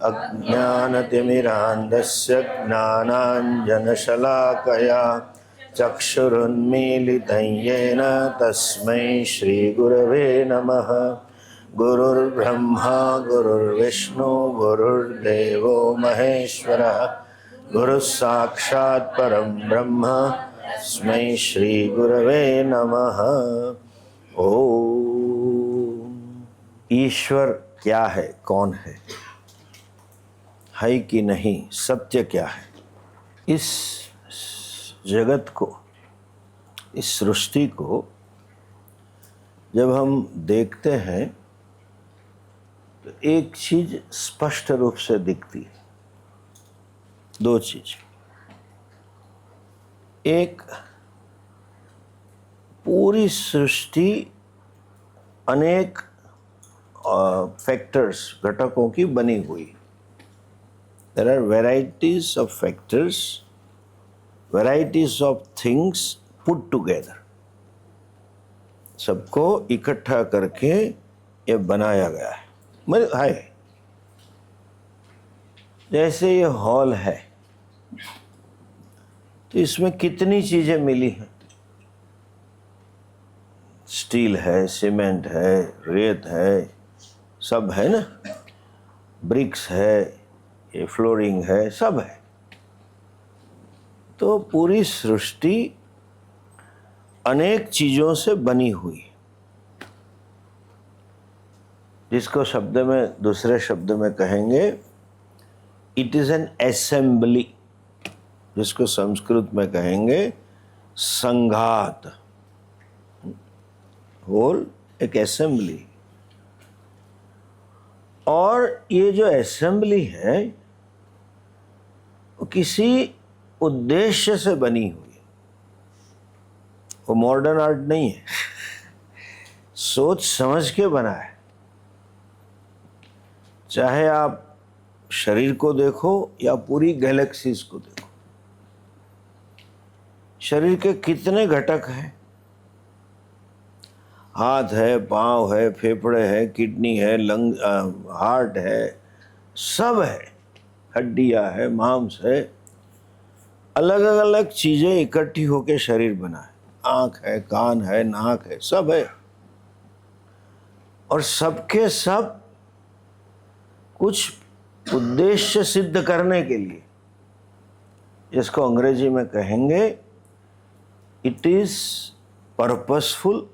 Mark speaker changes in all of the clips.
Speaker 1: अज्ञानतिमिरान्धस्य ज्ञानाञ्जनशलाकया चक्षुरुन्मीलितं येन तस्मै श्रीगुरवे नमः। गुरुर्ब्रह्मा गुरुर्विष्णु गुरुर्देवो महेश्वरः गुरुः साक्षात् परं ब्रह्म तस्मै श्रीगुरवे नमः। ओम। ईश्वर क्या है, कौन है कि नहीं, सत्य क्या है? इस जगत को, इस सृष्टि को जब हम देखते हैं तो एक चीज स्पष्ट रूप से दिखती है। दो चीज, एक पूरी सृष्टि अनेक फैक्टर्स, घटकों की बनी हुई। There are varieties of factors, varieties of things put together. सबको इकट्ठा करके ये बनाया गया है। जैसे ये हॉल है तो इसमें कितनी चीजें मिली हैं? स्टील है, सीमेंट है, रेत है, सब है ना, ब्रिक्स है, ये फ्लोरिंग है, सब है। तो पूरी सृष्टि अनेक चीजों से बनी हुई, जिसको शब्द में, दूसरे शब्द में कहेंगे इट इज एन असेंबली, जिसको संस्कृत में कहेंगे संघात। होल एक असेंबली। और ये जो असेंबली है वो किसी उद्देश्य से बनी हुई है। वो मॉडर्न आर्ट नहीं है, सोच समझ के बना है। चाहे आप शरीर को देखो या पूरी गैलेक्सीज को देखो, शरीर के कितने घटक हैं? हाथ है, पाँव है, फेफड़े है, किडनी है, लंग, हार्ट है, सब है। हड्डियाँ है, मांस है, अलग अलग चीजें इकट्ठी होकर शरीर बना है। आँख है, कान है, नाक है, सब है। और सबके सब कुछ उद्देश्य सिद्ध करने के लिए, जिसको अंग्रेजी में कहेंगे it is purposeful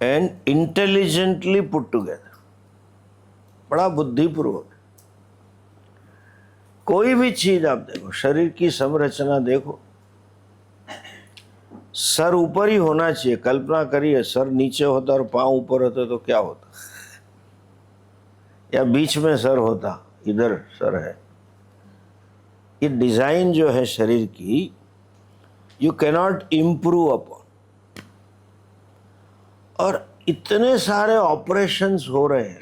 Speaker 1: and intelligently put together. बड़ा बुद्धिपूर्वक। कोई भी चीज आप देखो, शरीर की संरचना देखो, सर ऊपर ही होना चाहिए। कल्पना करिए सर नीचे होता और पांव ऊपर होते तो क्या होता, या बीच में सर होता, इधर सर है। ये डिजाइन जो है शरीर की, यू कैनॉट इम्प्रूव अपॉन। और इतने सारे ऑपरेशंस हो रहे हैं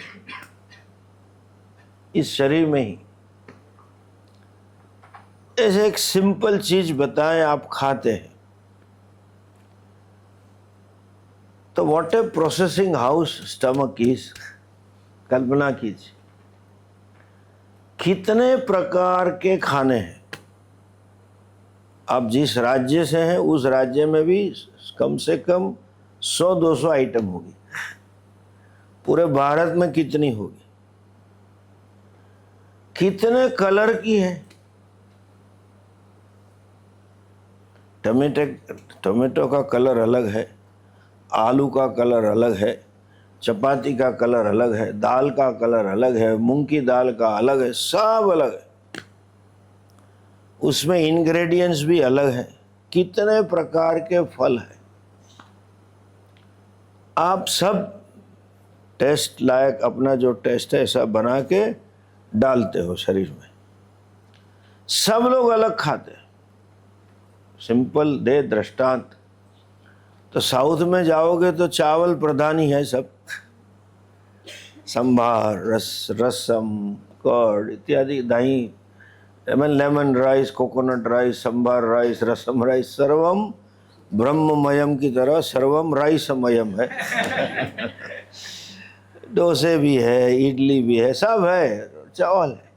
Speaker 1: इस शरीर में ही। ऐसे एक सिंपल चीज बताएं, आप खाते हैं तो what a processing house stomach is. कल्पना कीजिए कितने प्रकार के खाने हैं। आप जिस राज्य से हैं उस राज्य में भी कम से कम 100-200 आइटम होगी। पूरे भारत में कितनी होगी? कितने कलर की है? टमाटो का कलर अलग है, आलू का कलर अलग है, चपाती का कलर अलग है, दाल का कलर अलग है, मूंग की दाल का अलग है, सब अलग है। उसमें इंग्रेडिएंट्स भी अलग है। कितने प्रकार के फल हैं। आप सब टेस्ट लायक अपना जो टेस्ट है ऐसा बना के डालते हो शरीर में। सब लोग अलग खाते हैं। सिंपल दे दृष्टांत, तो साउथ में जाओगे तो चावल प्रधान ही है सब। संभार, रसम, कर्ड इत्यादि, दही, लेमन राइस, कोकोनट राइस, संभार राइस, रसम राइस, सर्वम ब्रह्ममयम की तरह सर्वम राइसमयम है। डोसे भी है, इडली भी है, सब है, चावल है।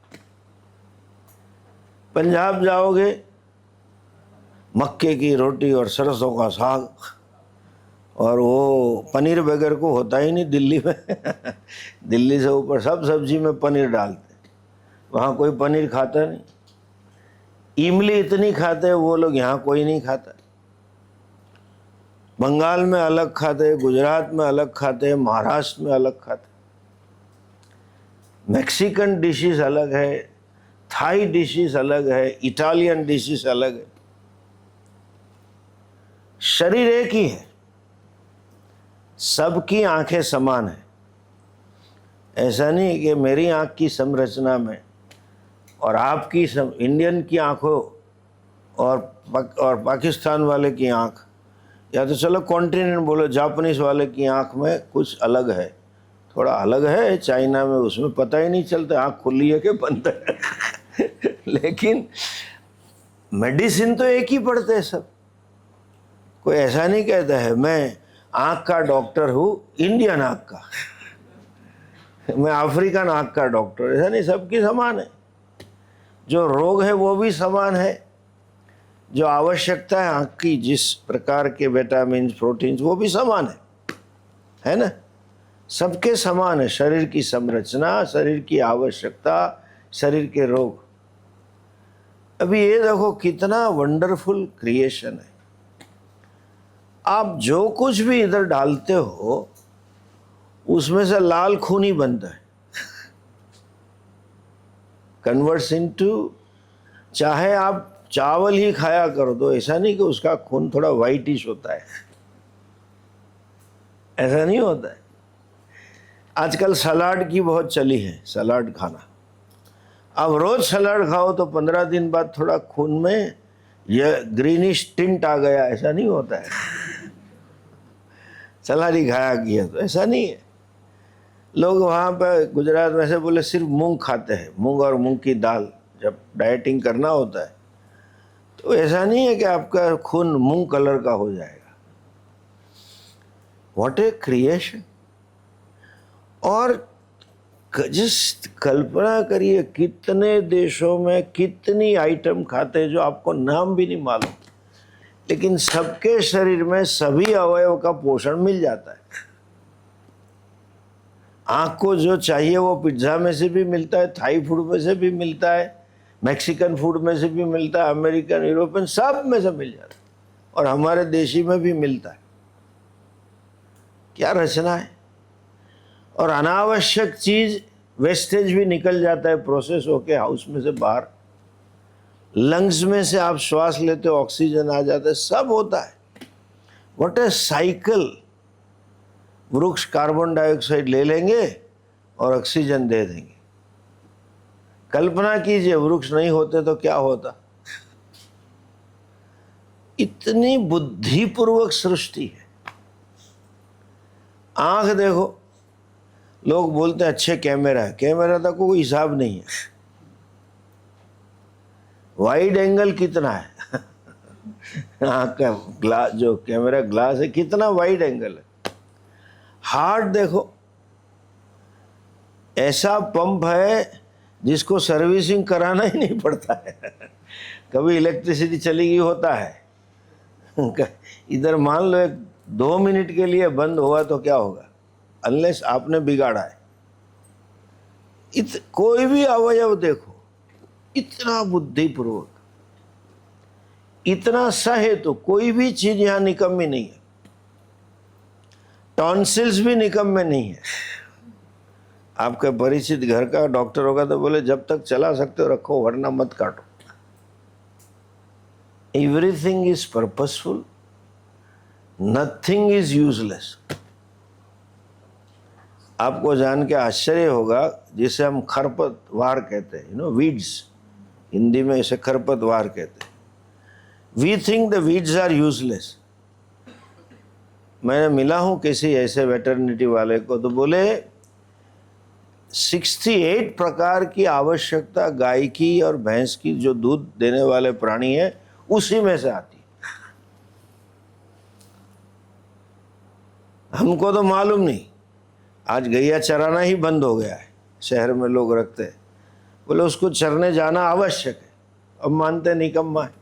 Speaker 1: पंजाब जाओगे मक्के की रोटी और सरसों का साग, और वो पनीर बगैर को होता ही नहीं दिल्ली में। दिल्ली से ऊपर सब सब्जी में पनीर डालते, वहाँ कोई पनीर खाता नहीं। इमली इतनी खाते हैं वो लोग, यहाँ कोई नहीं खाता। बंगाल में अलग खाते, गुजरात में अलग खाते, महाराष्ट्र में अलग खाते। मैक्सिकन डिशेस अलग है, थाई डिशेस अलग है, इटालियन डिशेस अलग है। शरीर एक ही है, सबकी आंखें समान है। ऐसा नहीं कि मेरी आंख की संरचना में और आपकी इंडियन की आंखों और पाकिस्तान वाले की आंख, या तो चलो कॉन्टिनेंट बोलो, जापानीज वाले की आंख में कुछ अलग है, थोड़ा अलग है। चाइना में उसमें पता ही नहीं चलता आंख खुली है कि बंद है। लेकिन मेडिसिन तो एक ही पढ़ते हैं सब। कोई ऐसा नहीं कहता है मैं आंख का डॉक्टर हूँ, इंडियन आंख का, मैं अफ्रीकन आंख का डॉक्टर, ऐसा नहीं। सबकी समान है। जो रोग है वो भी समान है, जो आवश्यकता है आंख की, जिस प्रकार के विटामिन प्रोटीन्स, वो भी समान है ना। सबके समान है शरीर की संरचना, शरीर की आवश्यकता, शरीर के रोग। अभी ये देखो कितना वंडरफुल क्रिएशन है। आप जो कुछ भी इधर डालते हो उसमें से लाल खून ही बनता है, कन्वर्ट्स इनटू। चाहे आप चावल ही खाया करो तो ऐसा नहीं कि उसका खून थोड़ा वाइटिश होता है, ऐसा नहीं होता है। आजकल सलाड की बहुत चली है, सलाड खाना। अब रोज सलाड खाओ तो 15 दिन बाद थोड़ा खून में यह ग्रीनिश टिंट आ गया, ऐसा नहीं होता है। सलाद ही खाया किया तो ऐसा नहीं है। लोग वहाँ पर गुजरात में से बोले सिर्फ मूंग खाते हैं, मूंग और मूंग की दाल, जब डाइटिंग करना होता है तो ऐसा नहीं है कि आपका खून मूंग कलर का हो जाएगा। What a creation. और जिस कल्पना करिए कितने देशों में कितनी आइटम खाते हैं जो आपको नाम भी नहीं मालूम, लेकिन सबके शरीर में सभी अवयव का पोषण मिल जाता है। आँख को जो चाहिए वो पिज्ज़ा में से भी मिलता है, थाई फूड में से भी मिलता है, मैक्सिकन फूड में से भी मिलता है, अमेरिकन, यूरोपियन, सब में से मिल जाता है, और हमारे देशी में भी मिलता है। क्या रचना है। और अनावश्यक चीज़, वेस्टेज भी निकल जाता है प्रोसेस होके हाउस में से बाहर। लंग्स में से आप श्वास लेते हो, ऑक्सीजन आ जाता है, सब होता है। What A cycle. वृक्ष कार्बन डाइऑक्साइड ले लेंगे और ऑक्सीजन दे देंगे। कल्पना कीजिए वृक्ष नहीं होते तो क्या होता। इतनी बुद्धिपूर्वक सृष्टि है। आंख देखो, लोग बोलते हैं अच्छे कैमरा है, कैमरा का कोई हिसाब नहीं है। वाइड एंगल कितना है। आंख का ग्लास, जो कैमरा ग्लास है, कितना वाइड एंगल है। हार्ट देखो, ऐसा पंप है जिसको सर्विसिंग कराना ही नहीं पड़ता है। कभी इलेक्ट्रिसिटी चली गई होता है, इधर मान लो 2 मिनट के लिए बंद हुआ तो क्या होगा, अनलेस आपने बिगाड़ा है। कोई भी अवयव देखो, इतना बुद्धिपूर्वक, इतना सहेतु, कोई भी चीज यहां निकम्मी नहीं है। टॉन्सिल्स भी निकम्मे नहीं है। आपका परिचित घर का डॉक्टर होगा तो बोले जब तक चला सकते हो रखो, वरना मत काटो। Everything is purposeful, nothing is useless. आपको जान के आश्चर्य होगा, जिसे हम खरपतवार कहते हैं, वीड्स, हिंदी में इसे खरपतवार कहते हैं। We think the weeds are useless. मैं मिला हूं किसी ऐसे वेटरनिटी वाले को, तो बोले 68 प्रकार की आवश्यकता गाय की और भैंस की, जो दूध देने वाले प्राणी है, उसी में से आती है। हमको तो मालूम नहीं। आज गैया चराना ही बंद हो गया है, शहर में लोग रखते हैं, बोले उसको चरने जाना आवश्यक है। अब मानते निकम्मा है।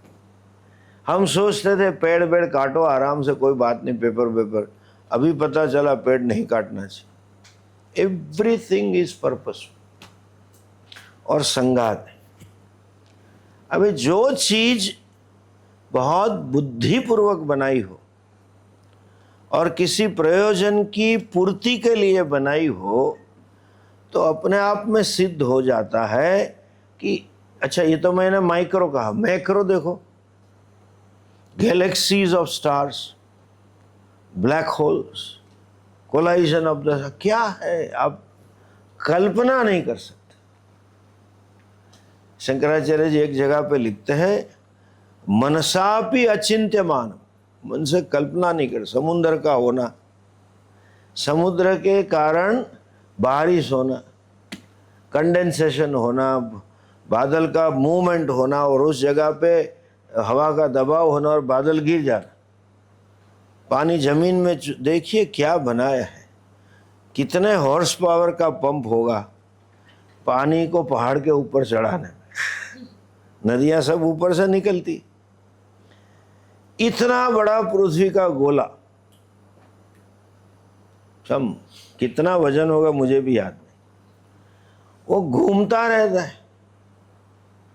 Speaker 1: हम सोचते थे पेड़ वेड़ काटो आराम से, कोई बात नहीं, पेपर वेपर। अभी पता चला पेड़ नहीं काटना चाहिए। एवरीथिंग इज पर्पस और संगात है। अभी जो चीज बहुत बुद्धिपूर्वक बनाई हो और किसी प्रयोजन की पूर्ति के लिए बनाई हो, तो अपने आप में सिद्ध हो जाता है कि अच्छा, ये तो मैंने माइक्रो कहा, मैक्रो देखो, galaxies of stars, black holes, collision of the, क्या है आप कल्पना नहीं कर सकते। शंकराचार्य जी एक जगह पे लिखते हैं, मनसापि अचिंत्यमान, मन से कल्पना नहीं कर। समुद्र का होना, समुद्र के कारण बारिश होना, कंडेंसेशन होना, बादल का मूवमेंट होना और उस जगह पे हवा का दबाव होना और बादल गिर जाना, पानी जमीन में, देखिए क्या बनाया है। कितने हॉर्स पावर का पंप होगा पानी को पहाड़ के ऊपर चढ़ाने में। नदियां सब ऊपर से निकलती। इतना बड़ा पृथ्वी का गोला, सब कितना वजन होगा मुझे भी याद नहीं, वो घूमता रहता है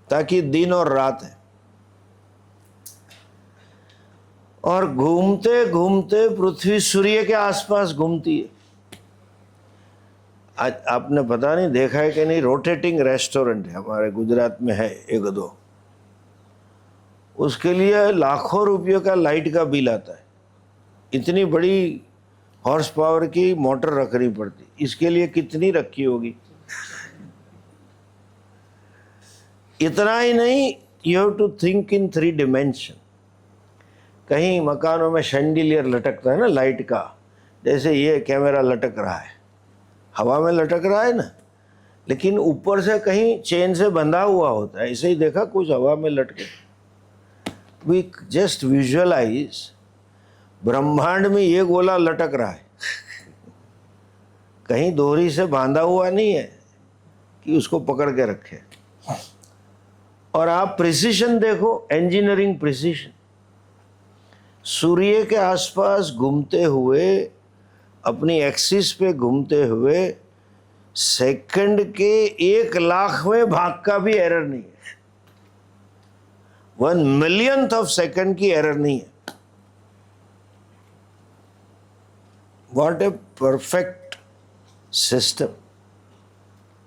Speaker 1: ताकि दिन और रात है। और घूमते घूमते पृथ्वी सूर्य के आसपास घूमती है। आज आपने पता नहीं देखा है कि नहीं, रोटेटिंग रेस्टोरेंट है हमारे गुजरात में है एक दो, उसके लिए लाखों रुपयों का लाइट का बिल आता है। इतनी बड़ी हॉर्स पावर की मोटर रखनी पड़ती, इसके लिए कितनी रखी होगी। इतना ही नहीं, you have to think in 3 dimension. कहीं मकानों में शैंडिलियर लटकता है ना लाइट का, जैसे ये कैमरा लटक रहा है, हवा में लटक रहा है ना, लेकिन ऊपर से कहीं चेन से बंधा हुआ होता है। ऐसे ही देखा कुछ हवा में लटके। वी जस्ट विजुअलाइज, ब्रह्मांड में ये गोला लटक रहा है, कहीं दोहरी से बांधा हुआ नहीं है कि उसको पकड़ के रखे। और आप प्रिसिशन देखो, इंजीनियरिंग प्रिसिशन, सूर्य के आसपास घूमते हुए, अपनी एक्सिस पे घूमते हुए, सेकंड के 1,00,000वें भाग का भी एरर नहीं है। 1 मिलियंथ ऑफ सेकंड की एरर नहीं है। व्हाट ए परफेक्ट सिस्टम,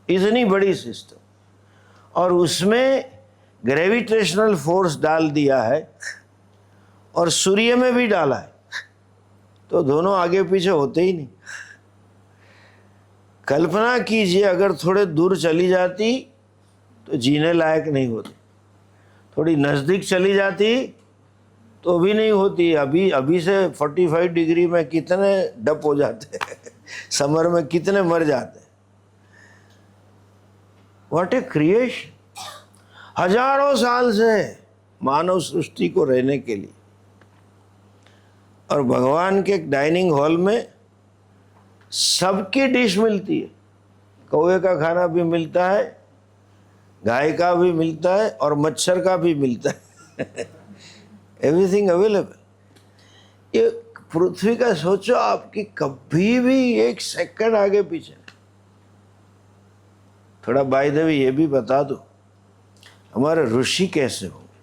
Speaker 1: इतनी बड़ी सिस्टम, और उसमें ग्रेविटेशनल फोर्स डाल दिया है और सूर्य में भी डाला है, तो दोनों आगे पीछे होते ही नहीं। कल्पना कीजिए अगर थोड़े दूर चली जाती तो जीने लायक नहीं होती, थोड़ी नज़दीक चली जाती तो भी नहीं होती। अभी से 45 डिग्री में कितने डप हो जाते हैं, समर में कितने मर जाते हैं। What a creation. हजारों साल से मानव सृष्टि को रहने के लिए, और भगवान के डाइनिंग हॉल में सबकी डिश मिलती है। कौवे का खाना भी मिलता है, गाय का भी मिलता है और मच्छर का भी मिलता है। Everything available. ये पृथ्वी का सोचो आपकी कभी भी 1 सेकंड आगे पीछे। थोड़ा बाय द वे ये भी बता दो, हमारे ऋषि कैसे होंगे,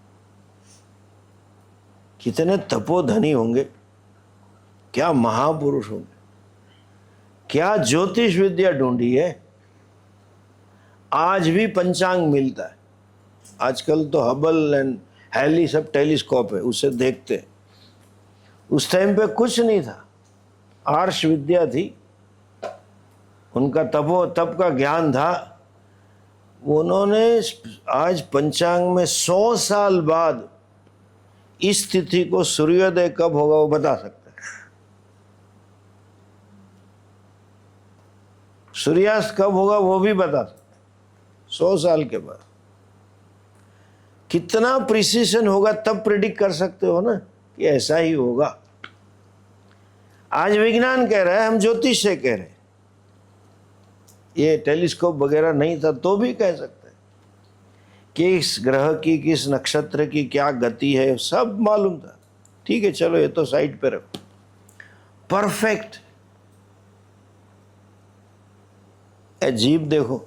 Speaker 1: कितने तपोधनी होंगे, क्या महापुरुष होंगे, क्या ज्योतिष विद्या ढूंढी है। आज भी पंचांग मिलता है। आजकल तो हबल एंड हैली सब टेलीस्कोप है, उससे देखते। उस टाइम पे कुछ नहीं था, आर्ष विद्या थी, उनका तप का ज्ञान था। उन्होंने आज पंचांग में 100 साल बाद इस तिथि को सूर्योदय कब होगा वो बता सकते हैं, सूर्यास्त कब होगा वो भी बता सकते, 100 साल के बाद। कितना प्रिसिशन होगा तब प्रिडिक्ट कर सकते हो ना कि ऐसा ही होगा। आज विज्ञान कह रहा है, हम ज्योतिष से कह रहे हैं, ये टेलीस्कोप वगैरह नहीं था तो भी कह सकते हैं। किस ग्रह की किस नक्षत्र की क्या गति है सब मालूम था। ठीक है चलो ये तो साइड पे रखो, परफेक्ट। जीभ देखो,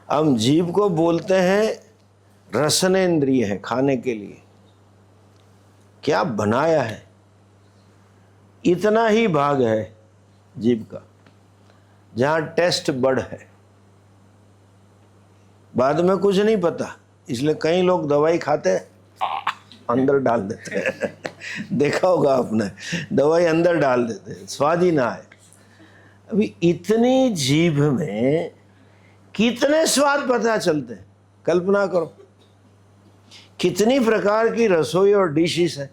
Speaker 1: हम जीभ को बोलते हैं रसनेंद्रिय है, खाने के लिए। क्या बनाया है, इतना ही भाग है जीभ का जहां टेस्ट बड है, बाद में कुछ नहीं पता। इसलिए कई लोग दवाई खाते अंदर डाल देते हैं देखा होगा आपने, दवाई अंदर डाल देते हैं, स्वाद ही ना आए। अभी इतनी जीभ में कितने स्वाद पता चलते हैं, कल्पना करो कितनी प्रकार की रसोई और डिशेस है।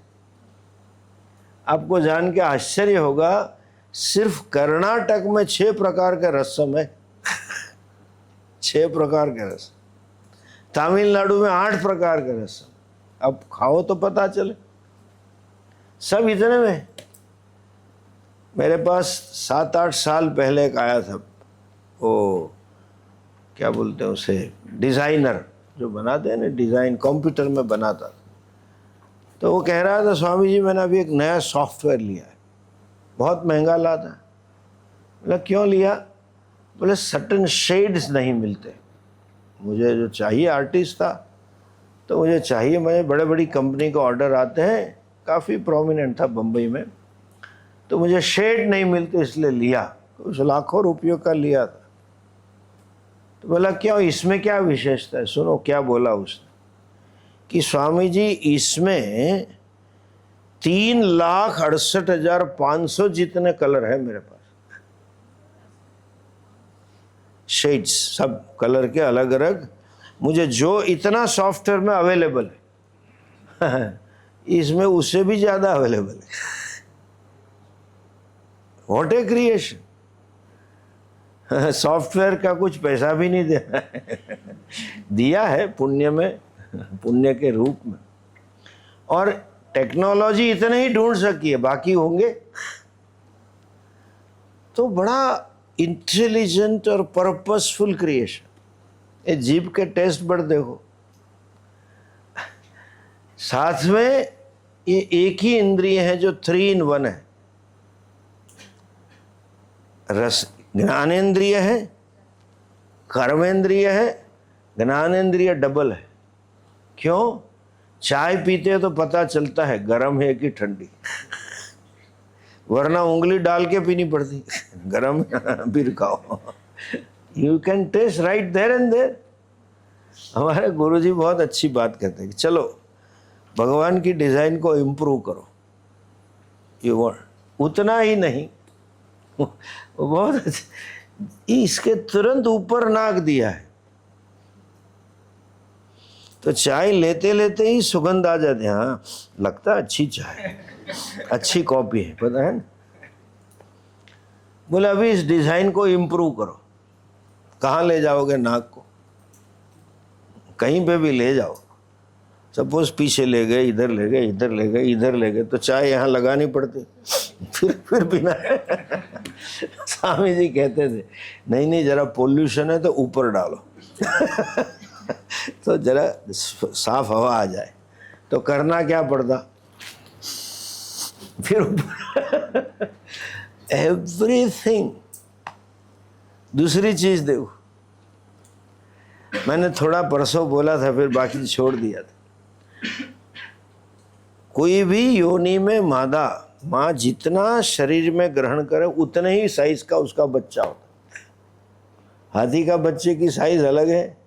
Speaker 1: आपको जान के आश्चर्य होगा, सिर्फ कर्नाटक में 6 प्रकार के रसम है 6 प्रकार के रस, तमिलनाडु में 8 प्रकार के रसम। अब खाओ तो पता चले, सब इतने में। मेरे पास 7-8 साल पहले एक आया था, वो क्या बोलते हैं उसे, डिज़ाइनर जो बनाते हैं ना, डिज़ाइन कंप्यूटर में बनाता। तो वो कह रहा था स्वामी जी मैंने अभी एक नया सॉफ्टवेयर लिया है, बहुत महंगा ला था। बोला क्यों लिया? बोले सर्टन शेड्स नहीं मिलते, मुझे जो चाहिए आर्टिस्ट था तो मुझे चाहिए, मुझे बड़े बड़ी कंपनी का ऑर्डर आते हैं, काफ़ी प्रोमिनेंट था बम्बई में, तो मुझे शेड नहीं मिलते इसलिए लिया। कुछ लाखों रुपयों का लिया था। तो बोला क्यों, इसमें क्या विशेषता है? सुनो क्या बोला उसने कि स्वामी जी इसमें 3,68,500 जितने कलर है मेरे पास, शेड्स सब कलर के अलग अलग, मुझे जो इतना सॉफ्टवेयर में अवेलेबल है इसमें उससे भी ज्यादा अवेलेबल है। What a creation. सॉफ्टवेयर का कुछ पैसा भी नहीं देना है दिया है पुण्य में, पुण्य के रूप में। और टेक्नोलॉजी इतने ही ढूंढ सकी है, बाकी होंगे। तो बड़ा इंटेलिजेंट और पर्पसफुल क्रिएशन। ये जीभ के टेस्ट बड देखो, साथ में ये एक ही इंद्रिय है जो 3 in 1 है। रस ज्ञानेंद्रिय है, कर्मेंद्रिय है, ज्ञानेंद्रिय डबल है। क्यों? चाय पीते हैं तो पता चलता है गर्म है कि ठंडी, वरना उंगली डाल के पीनी पड़ती गर्म फिर खाओ। You can taste right there and there. हमारे गुरुजी बहुत अच्छी बात कहते हैं कि चलो भगवान की डिजाइन को इम्प्रूव करो, यू वांट उतना ही नहीं, वो बहुत इसके तुरंत ऊपर नाक दिया है। तो चाय लेते लेते ही सुगंध आ जाती है, हाँ लगता है अच्छी चाय, अच्छी कॉफी है, पता है ना। बोले अभी इस डिजाइन को इम्प्रूव करो। कहाँ ले जाओगे नाक को? कहीं पे भी ले जाओ, सपोज पीछे ले गए, इधर ले गए, इधर ले गए, इधर ले गए, तो चाय यहाँ लगानी पड़ती, फिर बिना स्वामी जी कहते थे नहीं नहीं जरा पोल्यूशन है तो ऊपर डालो तो जरा साफ हवा आ जाए। तो करना क्या पड़ता, फिर ऊपर एवरीथिंग। दूसरी चीज देखो, मैंने थोड़ा परसों बोला था फिर बाकी छोड़ दिया था। कोई भी योनि में मादा माँ जितना शरीर में ग्रहण करे उतने ही साइज का उसका बच्चा होता है। हाथी का बच्चे की साइज अलग है,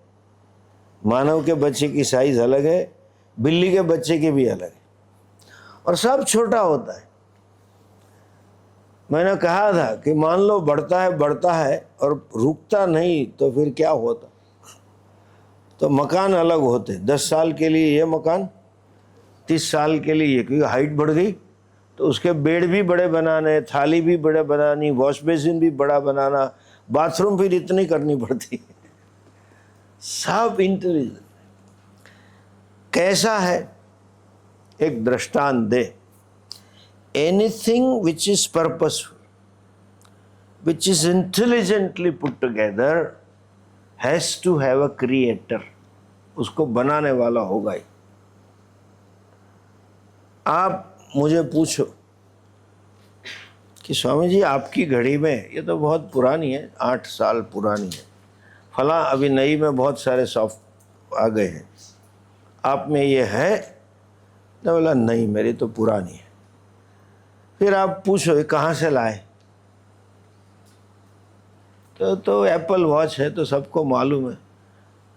Speaker 1: मानव के बच्चे की साइज अलग है, बिल्ली के बच्चे की भी अलग है, और सब छोटा होता है। मैंने कहा था कि मान लो बढ़ता है और रुकता नहीं तो फिर क्या होता। तो मकान अलग होते, 10 साल के लिए ये मकान, 30 साल के लिए ये, क्योंकि हाइट बढ़ गई तो उसके बेड भी बड़े बनाने, थाली भी बड़े बनानी, वॉश बेसिन भी बड़ा बनाना, बाथरूम फिर इतनी करनी पड़ती। सब इंटेलिजेंट। कैसा है? एक दृष्टांत दे। Anything which is purposeful, which is intelligently put together, has to have a creator. उसको बनाने वाला होगा ही। आप मुझे पूछो कि स्वामी जी आपकी घड़ी में, ये तो बहुत पुरानी है, 8 साल पुरानी है, फला अभी नई में बहुत सारे सॉफ्ट आ गए हैं, आप में ये है? तो बोला नहीं, मेरी तो पुरानी है। फिर आप पूछो ये कहाँ से लाए? तो एप्पल वॉच है तो सबको मालूम है।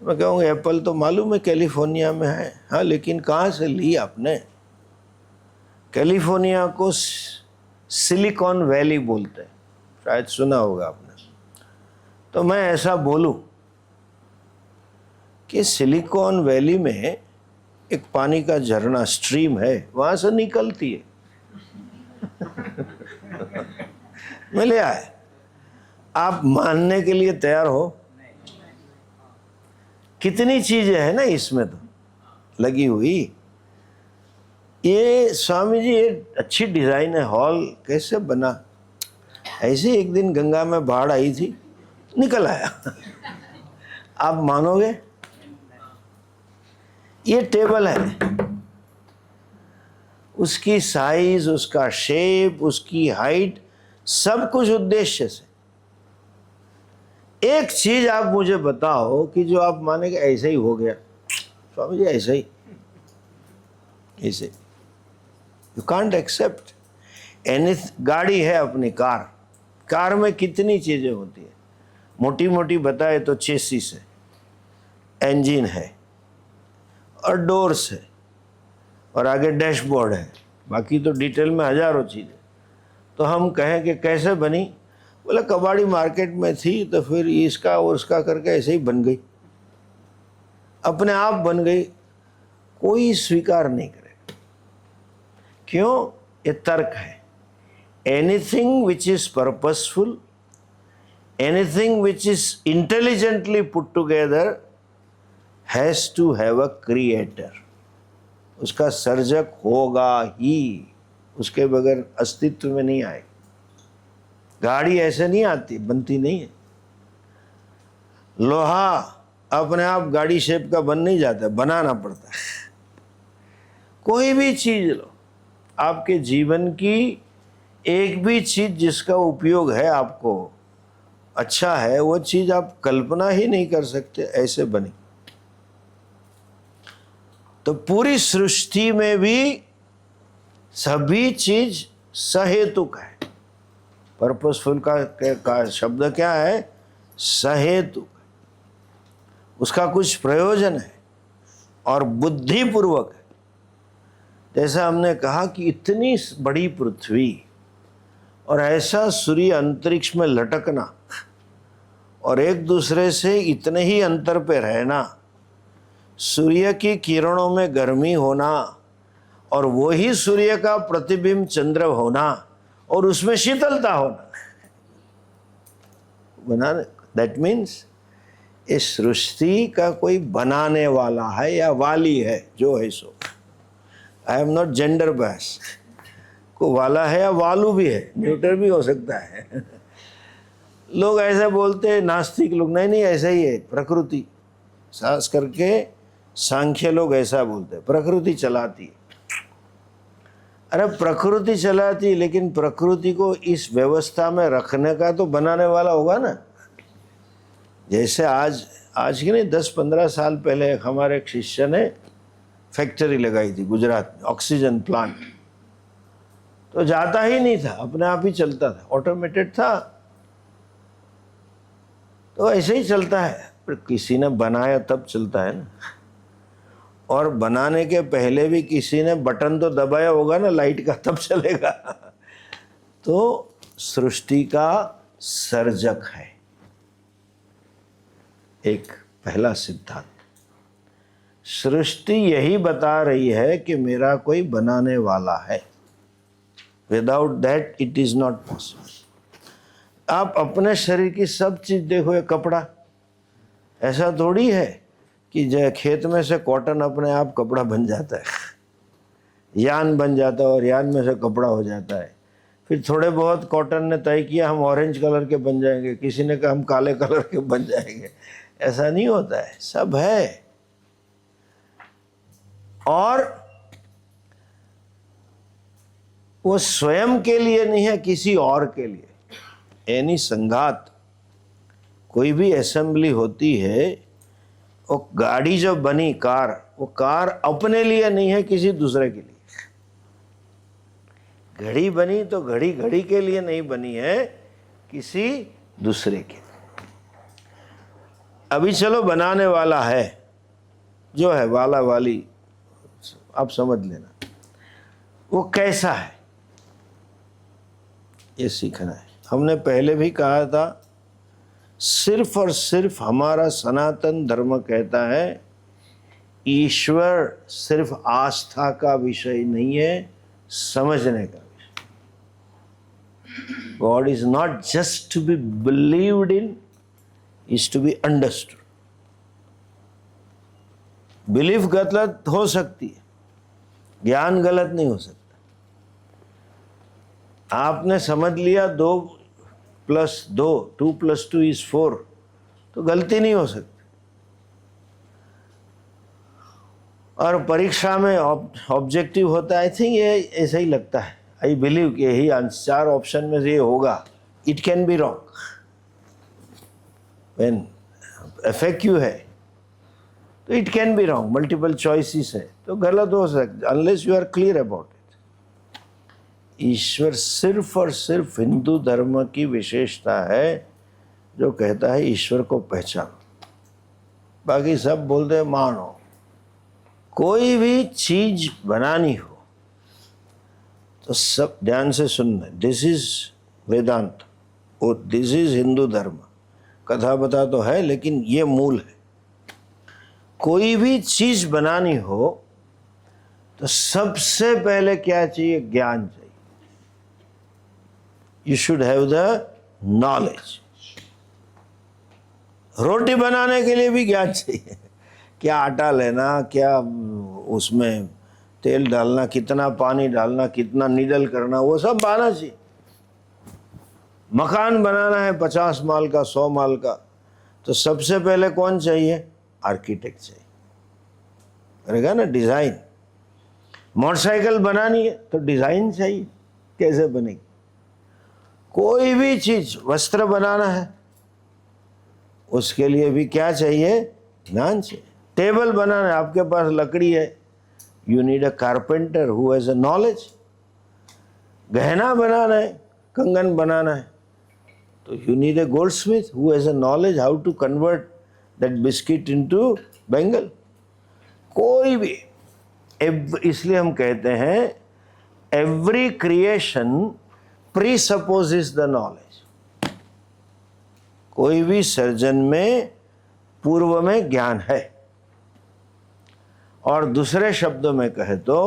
Speaker 1: मैं कहूँगा एप्पल तो मालूम है कैलिफोर्निया में है, हाँ, लेकिन कहाँ से ली आपने? कैलिफोर्निया को सिलिकॉन वैली बोलते हैं, शायद सुना होगा आपने। तो मैं ऐसा बोलूं कि सिलिकॉन वैली में एक पानी का झरना, स्ट्रीम है, वहां से निकलती है। मैं ले आए। आप मानने के लिए तैयार हो? कितनी चीजें हैं ना इसमें तो लगी हुई। ये स्वामी जी एक अच्छी डिजाइन है, हॉल कैसे बना? ऐसे एक दिन गंगा में बाढ़ आई थी, निकल आया। आप मानोगे? ये टेबल है, उसकी साइज, उसका शेप, उसकी हाइट, सब कुछ उद्देश्य से। एक चीज आप मुझे बताओ कि जो आप मानेंगे ऐसे ही हो गया, स्वामी जी ऐसे ही, ऐसे। You can't accept any. गाड़ी है अपनी, कार में कितनी चीजें होती है, मोटी मोटी बताए तो चेसिस है, इंजन है और डोर्स है और आगे डैशबोर्ड है, बाकी तो डिटेल में हजारों चीजें। तो हम कहें कि कैसे बनी? बोला कबाड़ी मार्केट में थी तो फिर इसका और उसका करके ऐसे ही बन गई, अपने आप बन गई। कोई स्वीकार नहीं करेगा। क्यों? ये तर्क है। Anything which is purposeful, anything which is intelligently put together has to have a creator. उसका सर्जक होगा ही, उसके बगैर अस्तित्व में नहीं आए। गाड़ी ऐसे नहीं आती, बनती नहीं है। लोहा अपने आप गाड़ी शेप का बन नहीं जाता, बनाना पड़ता है। कोई भी चीज लो, आपके जीवन की एक भी चीज जिसका उपयोग है आपको, अच्छा है, वो चीज आप कल्पना ही नहीं कर सकते ऐसे बनी। तो पूरी सृष्टि में भी सभी चीज सहेतुक है। पर्पसफुल का शब्द क्या है? सहेतुक। उसका कुछ प्रयोजन है और बुद्धिपूर्वक है। जैसा हमने कहा कि इतनी बड़ी पृथ्वी और ऐसा सूर्य अंतरिक्ष में लटकना और एक दूसरे से इतने ही अंतर पे रहना, सूर्य की किरणों में गर्मी होना और वही सूर्य का प्रतिबिंब चंद्र होना और उसमें शीतलता होना, बनाने, दैट मीन्स इस सृष्टि का कोई बनाने वाला है या वाली है, जो है सो। आई एम नॉट जेंडर बैस, को वाला है या वालू भी है, न्यूटर भी हो सकता है। लोग ऐसे बोलते हैं, नास्तिक लोग, नहीं नहीं ऐसा ही है, प्रकृति, खास करके सांख्य लोग ऐसा बोलते हैं, प्रकृति चलाती है। अरे प्रकृति चलाती, लेकिन प्रकृति को इस व्यवस्था में रखने का तो बनाने वाला होगा ना। जैसे आज की नहीं, 10-15 साल पहले हमारे एक शिष्य ने फैक्ट्री लगाई थी गुजरात में, ऑक्सीजन प्लांट। तो जाता ही नहीं था, अपने आप ही चलता था, ऑटोमेटेड था। तो ऐसे ही चलता है, पर किसी ने बनाया तब चलता है ना। और बनाने के पहले भी किसी ने बटन तो दबाया होगा ना लाइट का, तब चलेगा। तो सृष्टि का सर्जक है एक पहला सिद्धांत। सृष्टि यही बता रही है कि मेरा कोई बनाने वाला है। Without that it is not possible. आप अपने शरीर की सब चीज देखो, ये कपड़ा ऐसा थोड़ी है कि खेत में से कॉटन अपने आप कपड़ा बन जाता है, यान बन जाता है और यान में से कपड़ा हो जाता है। फिर थोड़े बहुत कॉटन ने तय किया हम ऑरेंज कलर के बन जाएंगे, किसी ने कहा हम काले कलर के बन जाएंगे। ऐसा नहीं होता है, सब है। और वो स्वयं के लिए नहीं है, किसी और के लिए। यानी संघात, कोई भी असेंबली होती है, वो गाड़ी जो बनी कार, वो कार अपने लिए नहीं है, किसी दूसरे के लिए। घड़ी बनी तो घड़ी घड़ी के लिए नहीं बनी है, किसी दूसरे के लिए। अभी चलो बनाने वाला है, जो है वाला वाली, आप समझ लेना, वो कैसा है ये सीखना है। हमने पहले भी कहा था, सिर्फ और सिर्फ हमारा सनातन धर्म कहता है ईश्वर सिर्फ आस्था का विषय नहीं है, समझने का विषय। God is not just to be believed in, is to be understood. Belief गलत हो सकती है, ज्ञान गलत नहीं हो सकता। आपने समझ लिया 2+2, 2+2 is 4, तो गलती नहीं हो सकती। और परीक्षा में ऑब्जेक्टिव होता है, आई थिंक ये ऐसा ही लगता है, आई बिलीव कि यही आंसर 4 ऑप्शन में से ये होगा। It can be wrong. When FAQ है तो it can be wrong, multiple choices है तो गलत हो सकता, unless you are clear about it. ईश्वर सिर्फ और सिर्फ हिंदू धर्म की विशेषता है जो कहता है ईश्वर को पहचानो, बाकी सब बोलते हैं मानो। कोई भी चीज बनानी हो तो सब ध्यान से सुनना, दिस इज वेदांत और दिस इज हिंदू धर्म। कथा बता तो है लेकिन ये मूल है। कोई भी चीज बनानी हो तो सबसे पहले क्या चाहिए? ज्ञान चाहिए। You should have the knowledge. रोटी बनाने के लिए भी ज्ञान चाहिए, क्या आटा लेना, क्या उसमें तेल डालना, कितना पानी डालना, कितना नीडल करना, वो सब आना चाहिए। मकान बनाना है 50 माल का, 100 माल का, तो सबसे पहले कौन चाहिए? आर्किटेक्ट चाहिए, करेगा ना डिजाइन। मोटरसाइकिल बनानी है तो डिजाइन चाहिए, कैसे बनेगी। कोई भी चीज, वस्त्र बनाना है उसके लिए भी क्या चाहिए? ज्ञान चाहिए। टेबल बनाना है, आपके पास लकड़ी है, you need a carpenter who has a knowledge. गहना बनाना है, कंगन बनाना है, तो you need a goldsmith who has a knowledge how to convert that biscuit into bangle. कोई भी, इसलिए हम कहते हैं every creation presupposes the knowledge. कोई भी सर्जन में पूर्व में ज्ञान है। और दूसरे शब्दों में कहे तो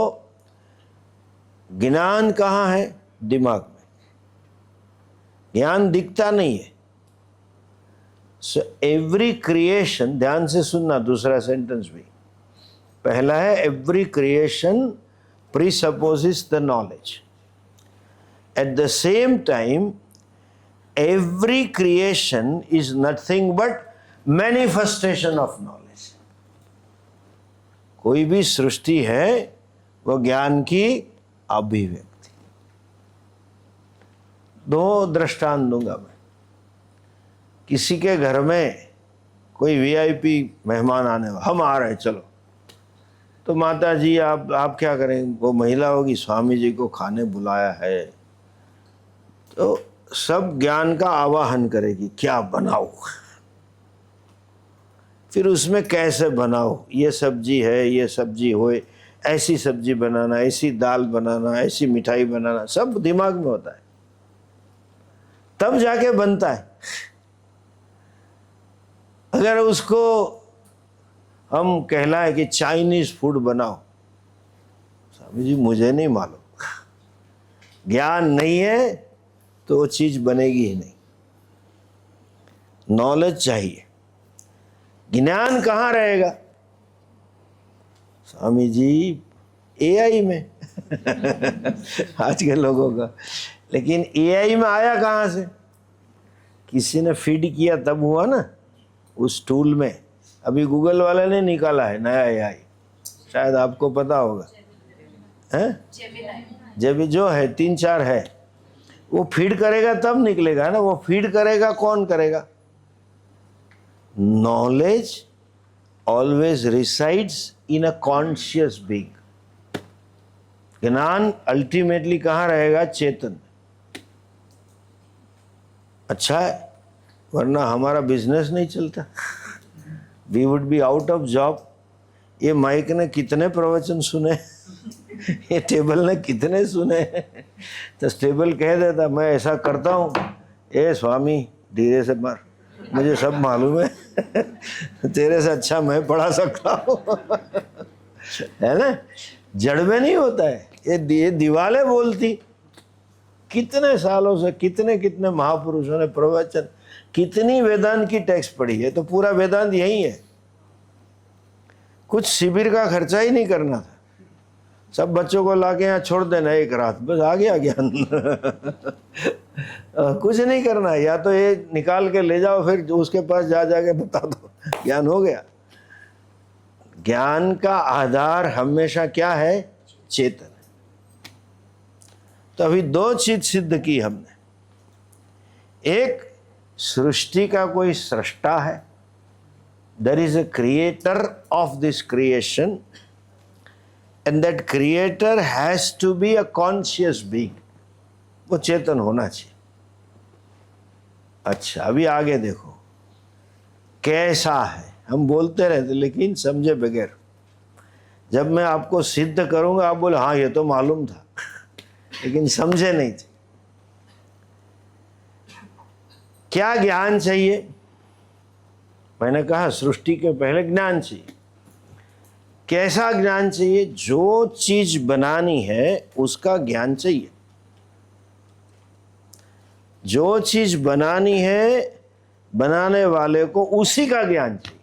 Speaker 1: ज्ञान कहाँ है? दिमाग में। ज्ञान दिखता नहीं है। सो एवरी क्रिएशन, ध्यान से सुनना दूसरा सेंटेंस भी। पहला है every creation presupposes the knowledge. At the same time, every creation is nothing but manifestation of knowledge. कोई भी सृष्टि है वो ज्ञान की अभिव्यक्ति। 2 दृष्टांत दूंगा मैं। किसी के घर में कोई VIP मेहमान आने वाला, हम आ रहे हैं चलो, तो माता जी आप क्या करें? वो महिला होगी, स्वामी जी को खाने बुलाया है, तो सब ज्ञान का आवाहन करेगी, क्या बनाओ, फिर उसमें कैसे बनाओ, ये सब्जी है, ये सब्जी होए, ऐसी सब्जी बनाना, ऐसी दाल बनाना, ऐसी मिठाई बनाना, सब दिमाग में होता है, तब जाके बनता है। अगर उसको हम कहलाए कि चाइनीज फूड बनाओ, स्वामी जी मुझे नहीं मालूम, ज्ञान नहीं है तो वो चीज बनेगी ही नहीं। नॉलेज चाहिए। ज्ञान कहाँ रहेगा? स्वामी जी AI में आज के लोगों का। लेकिन AI में आया कहाँ से? किसी ने फीड किया तब हुआ ना, उस टूल में। अभी गूगल वाले ने निकाला है नया AI, शायद आपको पता होगा, हैं? जेमिनी जो है 3-4 है, वो फीड करेगा तब निकलेगा ना। वो फीड करेगा, कौन करेगा? Knowledge always resides in a conscious being. ज्ञान अल्टीमेटली कहाँ रहेगा? चेतन। अच्छा है, वरना हमारा बिजनेस नहीं चलता, we would be out of job. ये माइक ने कितने प्रवचन सुने, ये टेबल ने कितने सुने। तो टेबल कह देता मैं ऐसा करता हूँ, ए स्वामी धीरे से मार, मुझे सब मालूम है, तेरे से अच्छा मैं पढ़ा सकता हूँ। है ना? जड़ में नहीं होता है, ये दीवारें बोलती। कितने सालों से कितने कितने महापुरुषों ने प्रवचन, कितनी वेदांत की टेक्स्ट पढ़ी है, तो पूरा वेदांत यही है। कुछ शिविर का खर्चा ही नहीं करना था, सब बच्चों को लाके यहाँ छोड़ देना एक रात, बस आ गया ज्ञान। कुछ नहीं करना, या तो ये निकाल के ले जाओ, फिर उसके पास जा जाके बता दो, ज्ञान हो गया। ज्ञान का आधार हमेशा क्या है? चेतन। तो अभी 2 चीज सिद्ध की हमने। एक, सृष्टि का कोई सृष्टा है, there is a creator of this creation, and that creator has to be a conscious being. वो चेतन होना चाहिए। अच्छा, अभी आगे देखो कैसा है। हम बोलते रहते लेकिन समझे बगैर। जब मैं आपको सिद्ध करूंगा आप बोले हाँ ये तो मालूम था, लेकिन समझे नहीं थे। क्या ज्ञान चाहिए? मैंने कहा सृष्टि के पहले ज्ञान चाहिए। कैसा ज्ञान चाहिए? जो चीज बनानी है उसका ज्ञान चाहिए। जो चीज बनानी है बनाने वाले को उसी का ज्ञान चाहिए।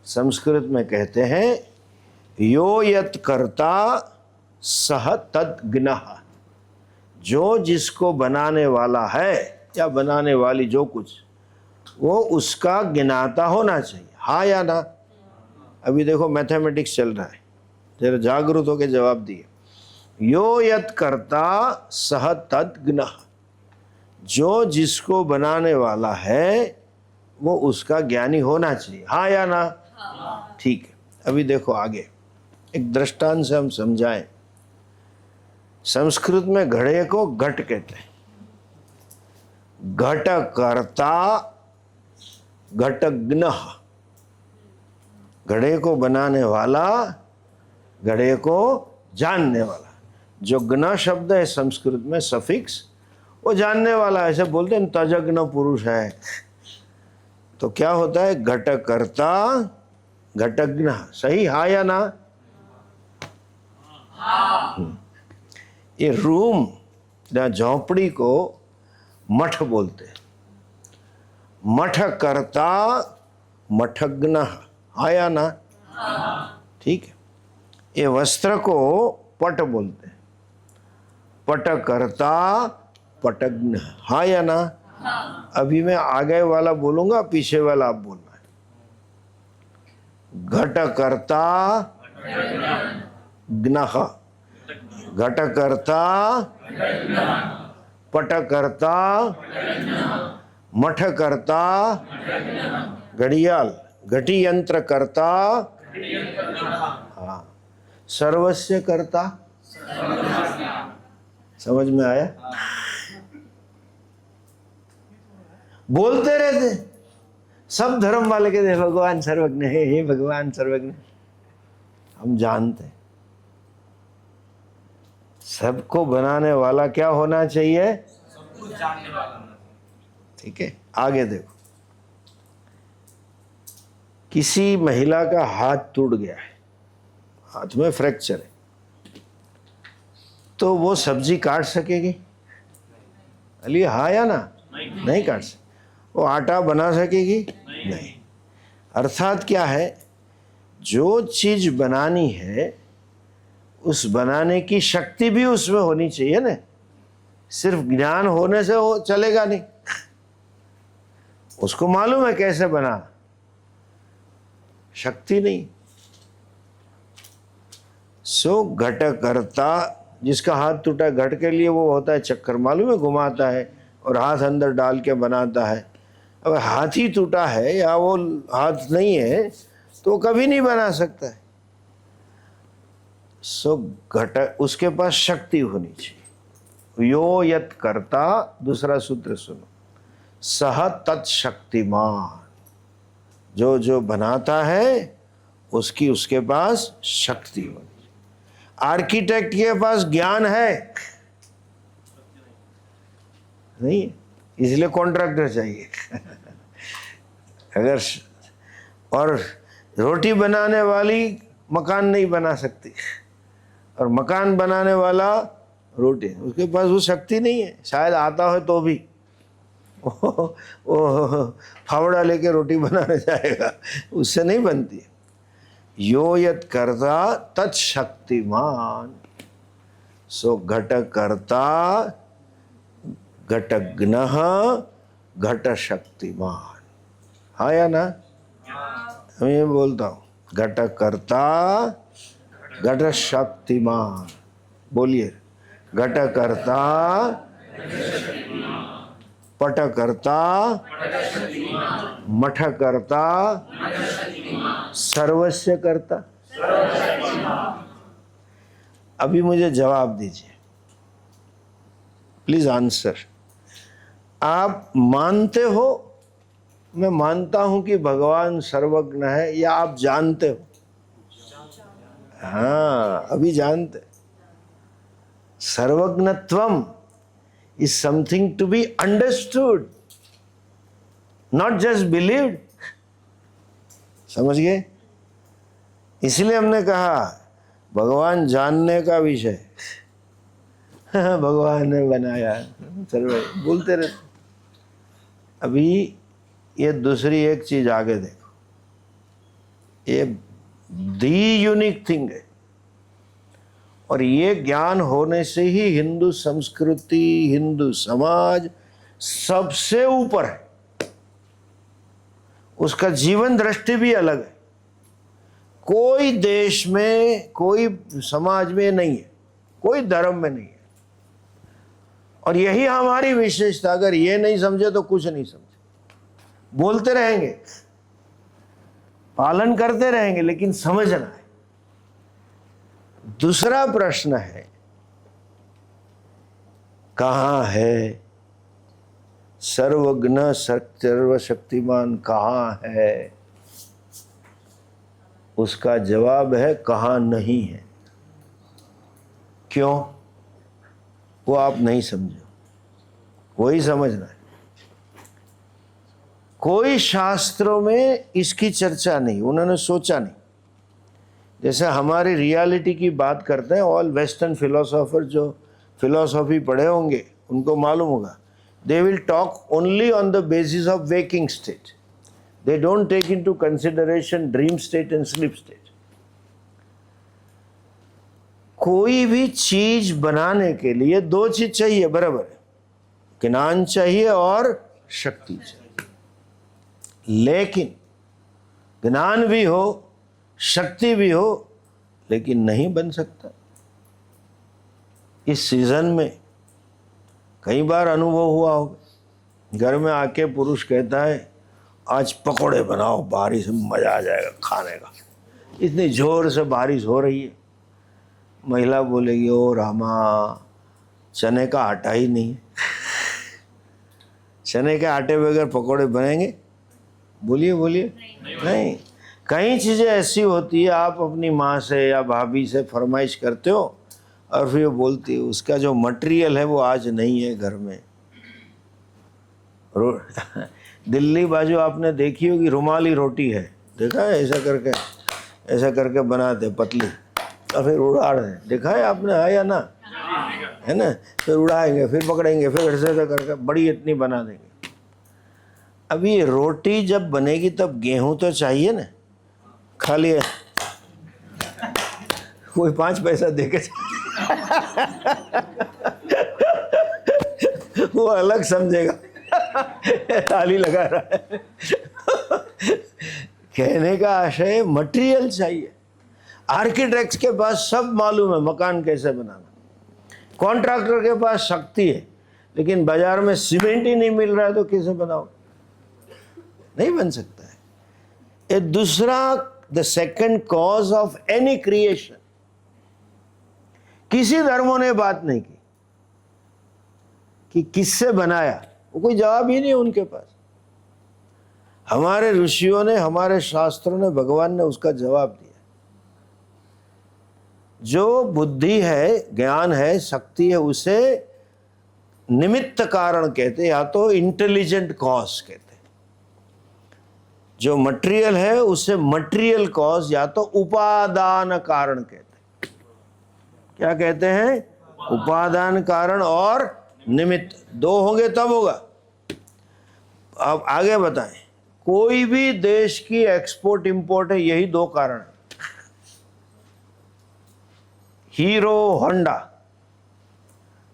Speaker 1: संस्कृत में कहते हैं यो यत् कर्ता सह तद ज्ञः। जो जिसको बनाने वाला है या बनाने वाली जो कुछ, वो उसका ज्ञाता होना चाहिए। हाँ या ना? अभी देखो मैथमेटिक्स चल रहा है, जरा जागरूक होकर जवाब दिए। यो यत् कर्ता सह तद ज्ञः। जो जिसको बनाने वाला है वो उसका ज्ञानी होना चाहिए। हाँ या ना? ठीक है। अभी देखो आगे एक दृष्टांत से हम समझाएं। संस्कृत में घड़े को घट कहते हैं। घट कर्ता घटज्ञः। घड़े को बनाने वाला, घड़े को जानने वाला। जो ज्ञ शब्द है संस्कृत में सफिक्स, वो जानने वाला। ऐसे बोलते हैं तजज्ञ पुरुष है। तो क्या होता है? घटकर्ता घटज्ञ। सही? हाँ या ना? ये रूम या झोपड़ी को मठ बोलते हैं। मठकर्ता मठज्ञ। हाँ या ना? ठीक है। ये वस्त्र को पट बोलते हैं। पटकर्ता पटज्ञ। हाँ या ना? अभी मैं आगे वाला बोलूंगा, पीछे वाला आप बोलना है। घटकर्ता ज्ञः। घटकर्ता पटकर्ता मठकर्ता घड़ियाल घटी यंत्र करता। हाँ, सर्वस्य कर्ता। समझ में आया? बोलते रहते सब धर्म वाले कहते हैं भगवान सर्वज्ञ है, हे भगवान सर्वज्ञ। हम जानते हैं सबको बनाने वाला क्या होना चाहिए?
Speaker 2: सब कुछ जानने वाला।
Speaker 1: ठीक है। आगे देखो, किसी महिला का हाथ टूट गया है, हाथ में फ्रैक्चर है, तो वो सब्जी काट सकेगी? अली हाँ या ना? नहीं काट सके। वो आटा बना सकेगी? नहीं। अर्थात क्या है? जो चीज बनानी है उस बनाने की शक्ति भी उसमें होनी चाहिए ना। सिर्फ ज्ञान होने से वो चलेगा नहीं। उसको मालूम है कैसे बनाना, शक्ति नहीं। सो घटकर्ता, जिसका हाथ टूटा घट के लिए वो होता है चक्कर, मालूम है, घुमाता है और हाथ अंदर डाल के बनाता है। अगर हाथ ही टूटा है या वो हाथ नहीं है तो वो कभी नहीं बना सकता है। सो घटक, उसके पास शक्ति होनी चाहिए। यो यत कर्ता, दूसरा सूत्र सुनो, सह तत्शक्तिमान, जो जो बनाता है उसकी उसके पास शक्ति होनी चाहिए। आर्किटेक्ट के पास ज्ञान है नहीं है, इसलिए कॉन्ट्रैक्टर चाहिए। अगर और रोटी बनाने वाली मकान नहीं बना सकती और मकान बनाने वाला रोटी, उसके पास वो शक्ति नहीं है, शायद आता हो तो भी वो फावड़ा लेके रोटी बनाने जाएगा, उससे नहीं बनती। यो यत कर्ता तत्शक्तिमान, सो घटकर्ता घटघ्नः घटशक्तिमान। हाँ या ना? मैं ये बोलता हूँ, घटकर्ता घटशक्तिमान। बोलिए, घटकर्ता पटकर्ता मठकर्ता सर्वस्व कर्ता। अभी मुझे जवाब दीजिए, प्लीज आंसर। आप मानते हो, मैं मानता हूं कि भगवान सर्वज्ञ है, या आप जानते हो? हाँ, अभी जानते। सर्वज्ञत्वम is something to be understood, not just believed. समझ गए? इसलिए हमने कहा भगवान जानने का विषय। भगवान ने बनाया, सर्वे बोलते रहते। अभी ये दूसरी एक चीज आगे देखो, ये दी यूनिक थिंग है, और ये ज्ञान होने से ही हिंदू संस्कृति, हिंदू समाज सबसे ऊपर है। उसका जीवन दृष्टि भी अलग है। कोई देश में, कोई समाज में नहीं है, कोई धर्म में नहीं है। और यही हमारी विशेषता। अगर ये नहीं समझे तो कुछ नहीं समझे। बोलते रहेंगे, पालन करते रहेंगे, लेकिन समझना है। दूसरा प्रश्न है, कहाँ है सर्वज्ञ सर्वशक्तिमान? कहाँ है? उसका जवाब है कहाँ नहीं है। क्यों? वो आप नहीं समझो, वही समझना है। कोई शास्त्रों में इसकी चर्चा नहीं, उन्होंने सोचा नहीं। जैसे हमारी रियलिटी की बात करते हैं, ऑल वेस्टर्न फिलोसोफर जो फिलोसॉफी पढ़े होंगे उनको मालूम होगा, they will talk only on the basis of waking state. They don't take into consideration dream state and sleep state. कोई भी चीज बनाने के लिए दो चीज चाहिए, बराबर है, ज्ञान चाहिए और शक्ति चाहिए। लेकिन ज्ञान भी हो, शक्ति भी हो, लेकिन नहीं बन सकता। इस सीजन में कई बार अनुभव हुआ होगा, घर में आके पुरुष कहता है आज पकोड़े बनाओ, बारिश में मजा आ जाएगा खाने का। इतनी जोर से बारिश हो रही है, महिला बोलेगी ओ रामा, चने का आटा ही नहीं है। चने के आटे बगैर पकोड़े बनेंगे? बोलिए बोलिए, नहीं। कई चीज़ें ऐसी होती है, आप अपनी माँ से या भाभी से फरमाइश करते हो और फिर वो बोलती है उसका जो मटेरियल है वो आज नहीं है घर में। दिल्ली बाजू आपने देखी होगी रुमाली रोटी है, देखा है? ऐसा करके बनाते पतली और फिर उड़ा रहे, देखा है आपने? है या ना? है ना? फिर उड़ाएंगे, फिर पकड़ेंगे, फिर ऐसे करके बड़ी इतनी बना देंगे। अभी रोटी जब बनेगी तब गेहूं तो चाहिए ना, खाली है कोई 5 पैसा देके वो अलग समझेगा, ताली लगा रहा है। कहने का आशय मटेरियल चाहिए। आर्किटेक्ट्स के पास सब मालूम है मकान कैसे बनाना, कॉन्ट्रैक्टर के पास शक्ति है, लेकिन बाजार में सीमेंट ही नहीं मिल रहा है तो कैसे बनाओ? नहीं बन सकता है। ये दूसरा, the second cause of any creation. किसी धर्मों ने बात नहीं की कि किससे बनाया, वो कोई जवाब ही नहीं है उनके पास। हमारे ऋषियों ने, हमारे शास्त्रों ने, भगवान ने उसका जवाब दिया। जो बुद्धि है, ज्ञान है, शक्ति है, उसे निमित्त कारण कहते, या तो इंटेलिजेंट कॉज कहते। जो मटेरियल है उसे मटेरियल कॉज या तो उपादान कारण कहते। क्या कहते हैं? उपादान कारण और निमित्त, दो होंगे तब होगा। अब आगे बताएं। कोई भी देश की एक्सपोर्ट इंपोर्ट है, यही दो कारण है। Hero Honda,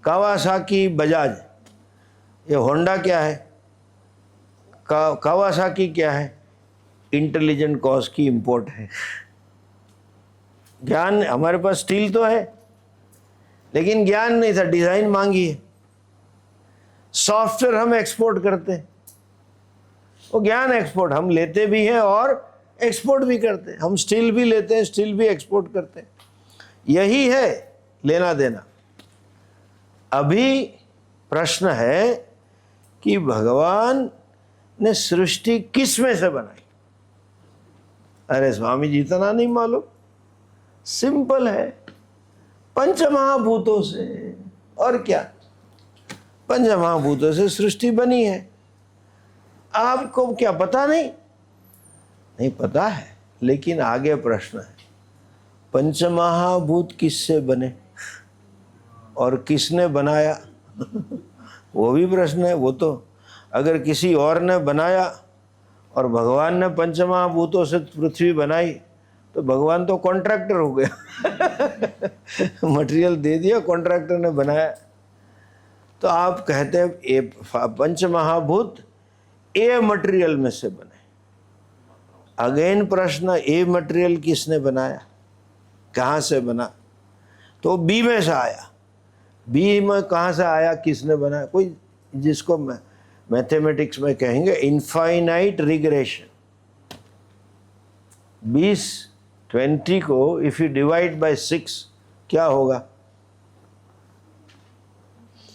Speaker 1: Kawasaki Bajaj. ये होंडा क्या है, कावासाकी क्या है? इंटेलिजेंट कॉज की इंपोर्ट है। ज्ञान, हमारे पास स्टील तो है लेकिन ज्ञान नहीं था, डिजाइन मांगी है। सॉफ्टवेयर हम एक्सपोर्ट करते हैं, वो ज्ञान एक्सपोर्ट हम लेते भी हैं और एक्सपोर्ट भी करते हैं। हम स्टील भी लेते हैं, स्टील भी एक्सपोर्ट करते हैं। यही है लेना देना। अभी प्रश्न है कि भगवान ने सृष्टि किस में से बनाई? अरे स्वामी जी, इतना नहीं मालूम? सिंपल है, पंचमहाभूतों से। और क्या? पंचमहाभूतों से सृष्टि बनी है। आपको क्या पता नहीं? नहीं पता है, लेकिन आगे प्रश्न है, पंचमहाभूत किससे बने और किसने बनाया? वो भी प्रश्न है। वो तो अगर किसी और ने बनाया और भगवान ने पंचमहाभूतों से पृथ्वी बनाई तो भगवान तो कॉन्ट्रैक्टर हो गया। मटेरियल दे दिया, कॉन्ट्रैक्टर ने बनाया। तो आप कहते हैं ये पंचमहाभूत ए मटेरियल में से बने। अगेन प्रश्न, ए मटेरियल किसने बनाया, कहाँ से बना? तो बी में से आया। बी में कहाँ से आया, किसने बनाया? कोई जिसको मैथमेटिक्स में कहेंगे इनफाइनाइट रिग्रेशन। 20 को इफ यू डिवाइड बाय 6 क्या होगा?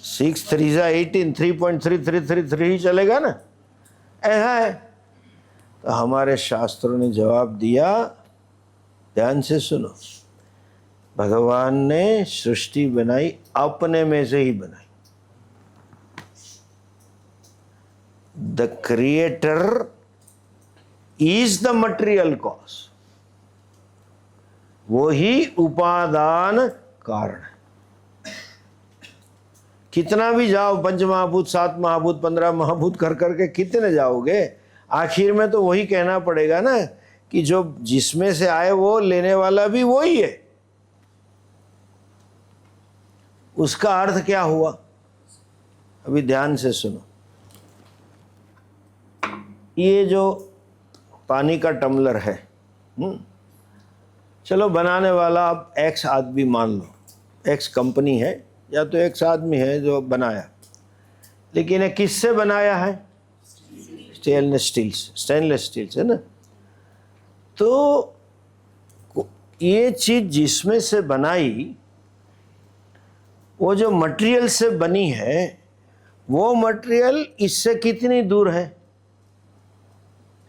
Speaker 1: 6 3 18, 3.3333 ही चलेगा ना? ऐसा है। तो हमारे शास्त्रों ने जवाब दिया, ध्यान से सुनो। भगवान ने सृष्टि बनाई, अपने में से ही बनाई। The creator is the material cause, वो ही उपादान कारण है। कितना भी जाओ, पंचमहाभूत, 7 महाभूत, 15 महाभूत कर करके कितने जाओगे? आखिर में तो वही कहना पड़ेगा ना कि जो जिसमें से आए वो लेने वाला भी वही है। उसका अर्थ क्या हुआ? अभी ध्यान से सुनो। ये जो पानी का टम्बलर है, चलो बनाने वाला आप एक्स आदमी मान लो, एक्स कंपनी है या तो एक्स आदमी है जो बनाया, लेकिन ये किससे बनाया है? स्टेनलेस स्टील से ना। तो ये चीज जिसमें से बनाई, वो जो मटेरियल से बनी है, वो मटेरियल इससे कितनी दूर है?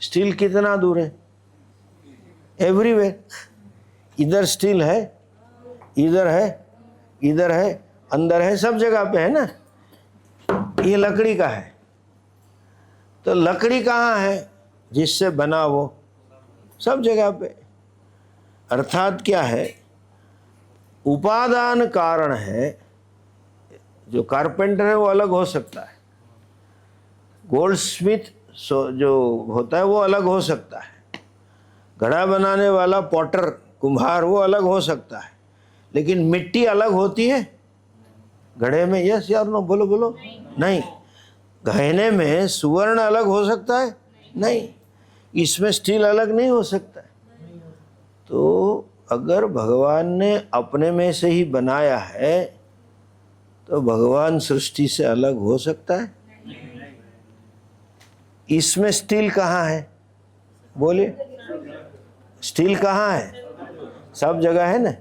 Speaker 1: स्टील कितना दूर है? एवरीवेयर। इधर स्टील है, इधर है, इधर है, अंदर है, सब जगह पे है ना। ये लकड़ी का है, तो लकड़ी कहाँ है जिससे बना? वो सब जगह पे। अर्थात क्या है? उपादान कारण है। जो कारपेंटर है वो अलग हो सकता है, गोल्ड स्मिथ जो होता है वो अलग हो सकता है, घड़ा बनाने वाला पॉटर, कुम्हार, वो अलग हो सकता है, लेकिन मिट्टी अलग होती है घड़े में? यस यार नो? बोलो बोलो। नहीं। गहने में सुवर्ण अलग हो सकता है? नहीं। इसमें स्टील अलग नहीं हो सकता है। तो अगर भगवान ने अपने में से ही बनाया है तो भगवान सृष्टि से अलग हो सकता है? इसमें स्टील कहाँ है? बोलिए, स्टील कहाँ है? सब जगह है ना।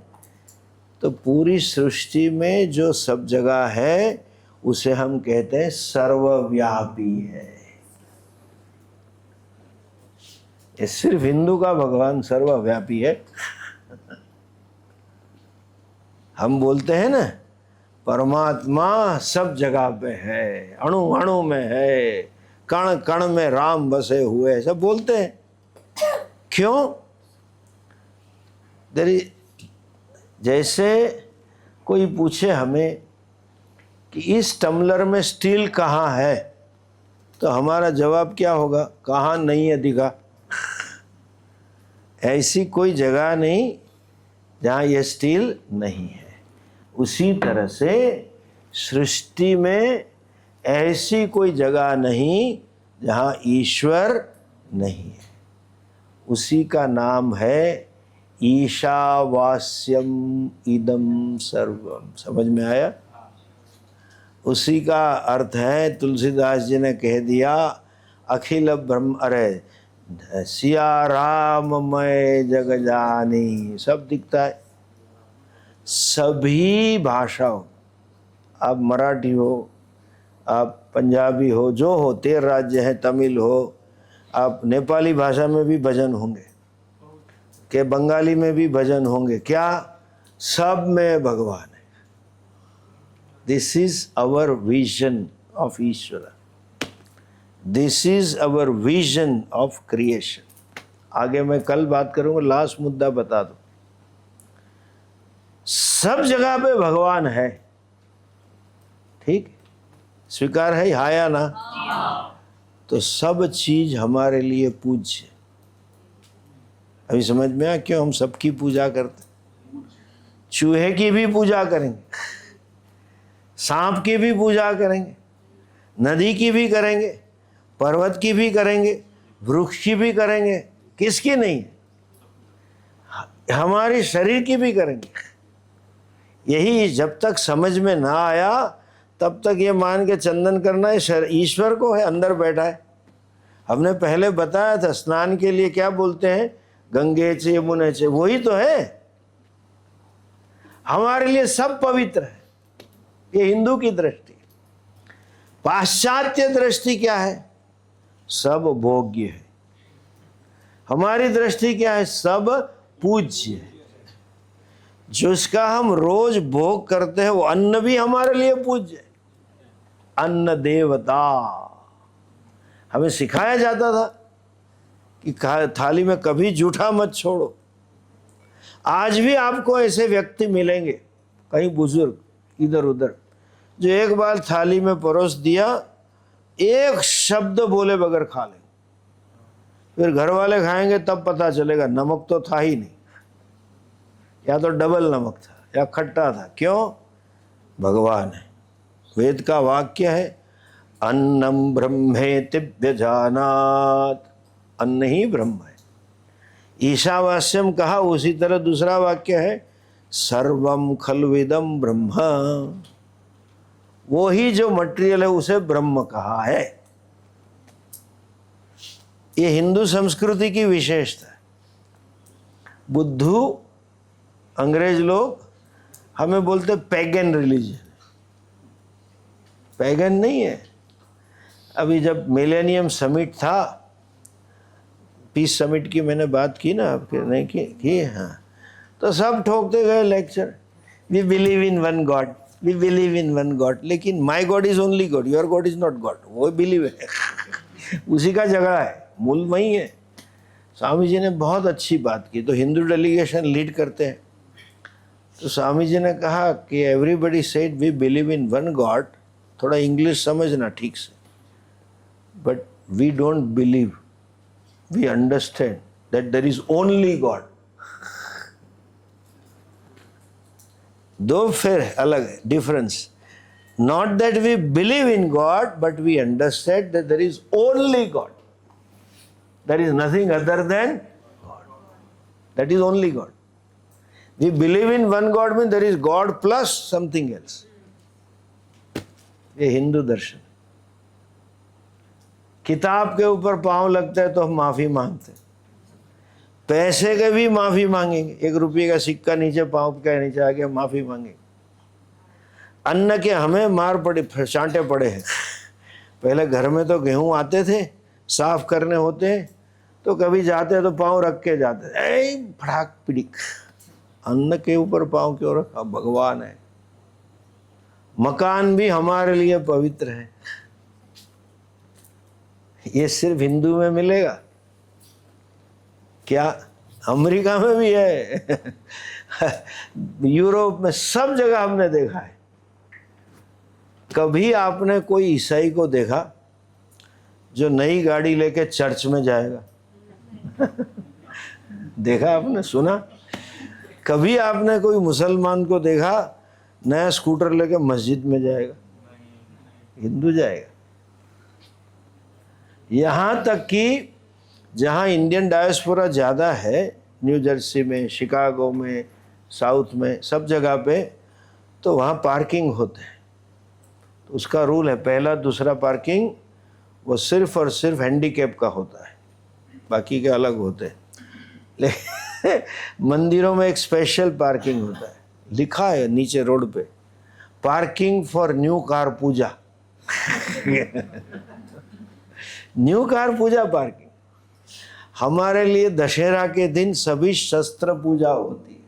Speaker 1: तो पूरी सृष्टि में जो सब जगह है उसे हम कहते हैं सर्वव्यापी है। ये सिर्फ हिंदू का भगवान सर्वव्यापी है। हम बोलते हैं ना परमात्मा सब जगह पे है, अणु अणु में है, कण कण में राम बसे हुए, सब बोलते हैं। क्यों? जैसे कोई पूछे हमें कि इस टम्बलर में स्टील कहाँ है, तो हमारा जवाब क्या होगा? कहाँ नहीं है दिखा। ऐसी कोई जगह नहीं जहाँ ये स्टील नहीं है। उसी तरह से सृष्टि में ऐसी कोई जगह नहीं जहाँ ईश्वर नहीं है। उसी का नाम है ईशावास्यम इदम सर्वम। समझ में आया? उसी का अर्थ है, तुलसीदास जी ने कह दिया, अखिल ब्रह्म, अरे सिया राम मैं जग जानी, सब दिखता है। सभी भाषाओं, आप मराठी हो, आप पंजाबी हो, जो हो, 13 राज्य हैं, तमिल हो, आप नेपाली भाषा में भी भजन होंगे, के बंगाली में भी भजन होंगे। क्या? सब में भगवान है। This is our vision of Ishwar, this is our vision of creation. आगे मैं कल बात करूंगा, लास्ट मुद्दा बता दो। सब जगह पे भगवान है, ठीक? स्वीकार है, हाँ या ना? तो सब चीज हमारे लिए पूज्य। अभी समझ में आया क्यों हम सबकी पूजा करते? चूहे की भी पूजा करेंगे, सांप की भी पूजा करेंगे, नदी की भी करेंगे, पर्वत की भी करेंगे, वृक्ष की भी करेंगे, किसकी नहीं? हमारे शरीर की भी करेंगे। यही जब तक समझ में ना आया तब तक ये मान के चंदन करना है ईश्वर को है, अंदर बैठा है। हमने पहले बताया था स्नान के लिए क्या बोलते हैं, गंगे च यमुने च, वही तो है। हमारे लिए सब पवित्र है। ये हिंदू की दृष्टि। पाश्चात्य दृष्टि क्या है? सब भोग्य है। हमारी दृष्टि क्या है? सब पूज्य है। जिसका हम रोज भोग करते हैं वो अन्न भी हमारे लिए पूज्य है। अन्न देवता। हमें सिखाया जाता था कि थाली में कभी जूठा मत छोड़ो। आज भी आपको ऐसे व्यक्ति मिलेंगे, कई बुजुर्ग इधर उधर, जो एक बार थाली में परोस दिया, एक शब्द बोले बगैर खा लेंगे। फिर घर वाले खाएंगे तब पता चलेगा नमक तो था ही नहीं, या तो डबल नमक था या खट्टा था। क्यों? भगवान है। वेद का वाक्य है, अन्नम ब्रह्मेति व्यजानात। अन्न ही ब्रह्म है। ईशावास्यम कहा, उसी तरह दूसरा वाक्य है, सर्वम खल्विदम ब्रह्म। वो ही जो मटेरियल है उसे ब्रह्म कहा है। ये हिंदू संस्कृति की विशेषता है। बुद्धू अंग्रेज लोग हमें बोलते पैगन रिलीजन। पैगन नहीं है। अभी जब मिलेनियम समिट था, पीस समिट की मैंने बात की ना आपके, नहीं की हाँ, तो सब ठोकते गए lecture, we believe in one God, we believe in one God, लेकिन my God is only God, your God is not God. वो बिलीव है। उसी का झगड़ा है, मूल वही है। स्वामी जी ने बहुत अच्छी बात की। तो हिंदू डेलीगेशन लीड करते हैं, तो स्वामी जी ने कहा कि everybody said we believe in one God, थोड़ा इंग्लिश समझना ठीक से, but we don't believe, we understand that there is only God. दो फिर अलग है, difference. Not that we believe in God, but we understand that there is only God, there is nothing other than God, that is only God. We believe in one God mean there is God plus something else. ये हिंदू दर्शन। किताब के ऊपर पांव लगता है तो हम माफी मांगते हैं, पैसे के भी माफी मांगेंगे। 1 रुपये का सिक्का नीचे पांव के नीचे आ गया, माफी मांगेंगे। अन्न के हमें मार पड़े, चांटे पड़े हैं। पहले घर में तो गेहूं आते थे, साफ करने होते तो कभी जाते तो पांव रख के जाते, ऐ फड़ाक पिड़िक। अन्न के ऊपर पांव क्यों रखा? भगवान है। मकान भी हमारे लिए पवित्र है। ये सिर्फ हिंदू में मिलेगा क्या? अमेरिका में भी है, यूरोप में, सब जगह हमने देखा है। कभी आपने कोई ईसाई को देखा जो नई गाड़ी लेके चर्च में जाएगा? देखा आपने, सुना? कभी आपने कोई मुसलमान को देखा नया स्कूटर लेके मस्जिद में जाएगा? हिंदू जाएगा। यहाँ तक कि जहाँ इंडियन डायस्पोरा ज़्यादा है, न्यू जर्सी में, शिकागो में, साउथ में, सब जगह पे, तो वहाँ पार्किंग होते हैं। तो उसका रूल है, पहला दूसरा पार्किंग वो सिर्फ और सिर्फ हैंडीकैप का होता है, बाकी के अलग होते हैं। लेकिन मंदिरों में एक स्पेशल पार्किंग होता है, लिखा है नीचे रोड पे, parking for new car puja. New car puja parking. हमारे लिए दशहरा के दिन सभी शस्त्र पूजा होती है,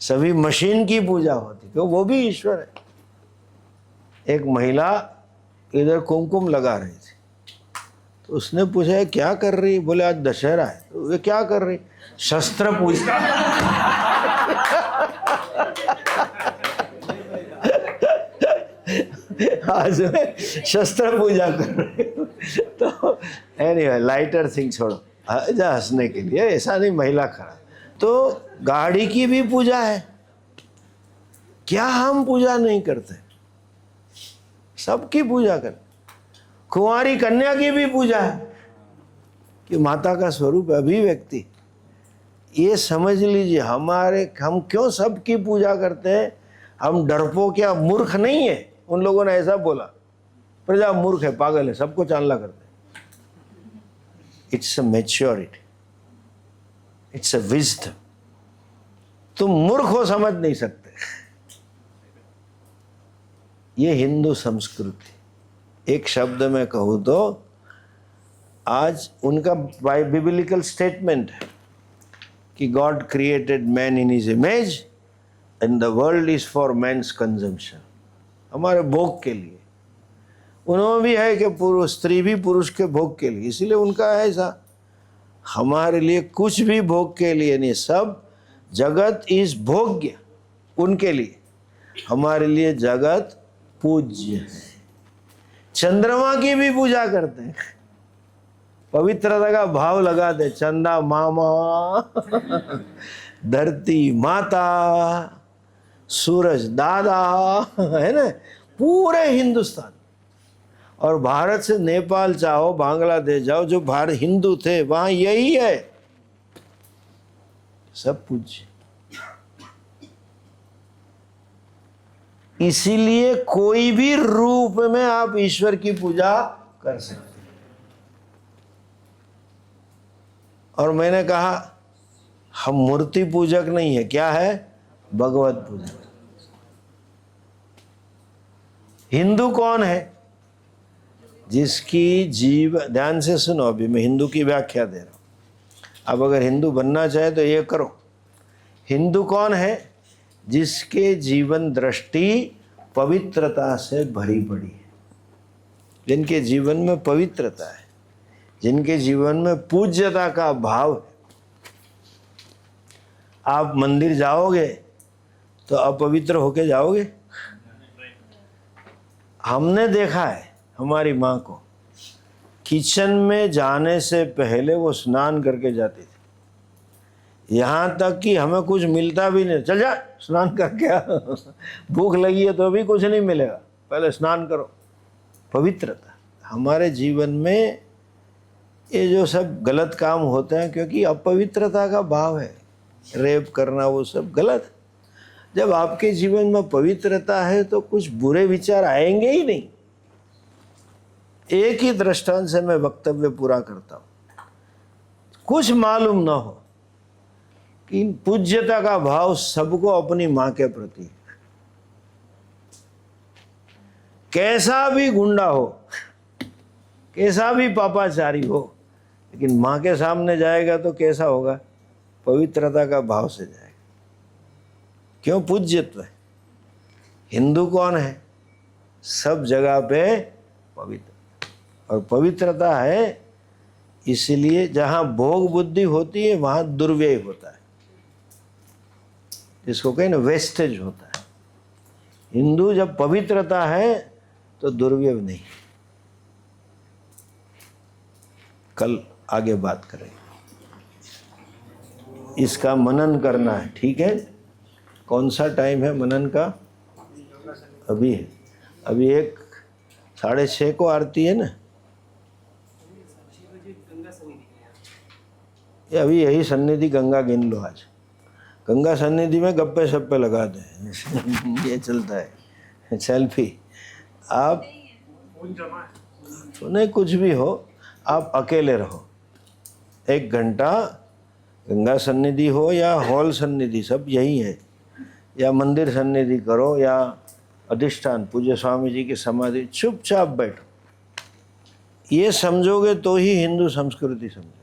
Speaker 1: सभी मशीन की पूजा होती है, क्यों? वो भी ईश्वर है। एक महिला इधर कुमकुम लगा रही थी, तो उसने पूछा क्या कर रही? बोले आज दशहरा है। तो वे क्या कर रही? शस्त्र पूजा। आज मैं शस्त्र पूजा कर रही हूँ। तो एनीवे, लाइटर थिंग छोड़ो, जा हंसने के लिए, ऐसा नहीं महिला खड़ा। तो गाड़ी की भी पूजा है, क्या हम पूजा नहीं करते? सबकी पूजा कर। कुंवारी कन्या की भी पूजा है कि माता का स्वरूप अभिव्यक्ति। ये समझ लीजिए, हम क्यों सबकी पूजा करते हैं? हम डरपोक या मूर्ख नहीं है। उन लोगों ने ऐसा बोला, प्रजा मूर्ख है, पागल है, सबको चांदला करते हैं। It's a maturity, it's a wisdom. तुम मूर्ख हो, समझ नहीं सकते। ये हिंदू संस्कृति। एक शब्द में कहूँ तो आज उनका बिब्लिकल स्टेटमेंट है कि God created man in his image and the world is for man's consumption. हमारे भोग के लिए। उन्होंने भी है कि पुरुष, स्त्री भी पुरुष के भोग के लिए, इसीलिए उनका है ऐसा। हमारे लिए कुछ भी भोग के लिए नहीं, सब जगत इज भोग्य उनके लिए। हमारे लिए जगत पूज्य है। चंद्रमा की भी पूजा करते हैं, पवित्रता का भाव लगाते। चंदा मामा, धरती माता, सूरज दादा, है ना, पूरे हिंदुस्तान। और भारत से नेपाल जाओ, बांग्लादेश जाओ, जो भारत हिंदू थे वहां यही है, सब पूज्य। इसीलिए कोई भी रूप में आप ईश्वर की पूजा कर सकते। और मैंने कहा हम मूर्ति पूजक नहीं है, क्या है? भगवत पूजक। हिंदू कौन है? जिसकी ध्यान से सुनो, अभी मैं हिंदू की व्याख्या दे रहा हूं। अब अगर हिंदू बनना चाहे तो ये करो। हिंदू कौन है? जिसके जीवन दृष्टि पवित्रता से भरी पड़ी है, जिनके जीवन में पवित्रता है, जिनके जीवन में पूज्यता का भाव है। आप मंदिर जाओगे तो अपवित्र होके जाओगे? हमने देखा है हमारी माँ को, किचन में जाने से पहले वो स्नान करके जाती थी। यहाँ तक कि हमें कुछ मिलता भी नहीं, चल जा स्नान करके आ। भूख लगी है तो भी कुछ नहीं मिलेगा, पहले स्नान करो। पवित्रता हमारे जीवन में, ये जो सब गलत काम होते हैं क्योंकि अपवित्रता का भाव है। रेप करना वो सब गलत है। जब आपके जीवन में पवित्रता है तो कुछ बुरे विचार आएंगे ही नहीं। एक ही दृष्टांत से मैं वक्तव्य पूरा करता हूं। कुछ मालूम ना हो कि पूज्यता का भाव सबको अपनी मां के प्रति, कैसा भी गुंडा हो, कैसा भी पापाचारी हो, लेकिन मां के सामने जाएगा तो कैसा होगा? पवित्रता का भाव से जाएगा। क्यों? पूज्यत्व है। हिंदू कौन है? सब जगह पे पवित्र, और पवित्रता है इसलिए जहां भोग बुद्धि होती है वहां दुर्व्यय होता है, जिसको कहें ना वेस्टेज होता है। हिंदू जब पवित्रता है तो दुर्व्यय नहीं। कल आगे बात करेंगे, इसका मनन करना है, ठीक है? कौन सा टाइम है मनन का? अभी है, अभी 1:30 को आरती है ना, ये अभी यही सन्निधि गंगा गिन लो। आज गंगा सन्निधि में गप्पे सप्पे लगा दें ये चलता है, सेल्फी। आप नहीं, कुछ भी हो, आप अकेले रहो 1 घंटा, गंगा सन्निधि हो या हॉल सन्निधि, सब यही है, या मंदिर सन्निधि करो या अधिष्ठान पूज्य स्वामी जी की समाधि, चुपचाप बैठो। ये समझोगे तो ही हिंदू संस्कृति समझो।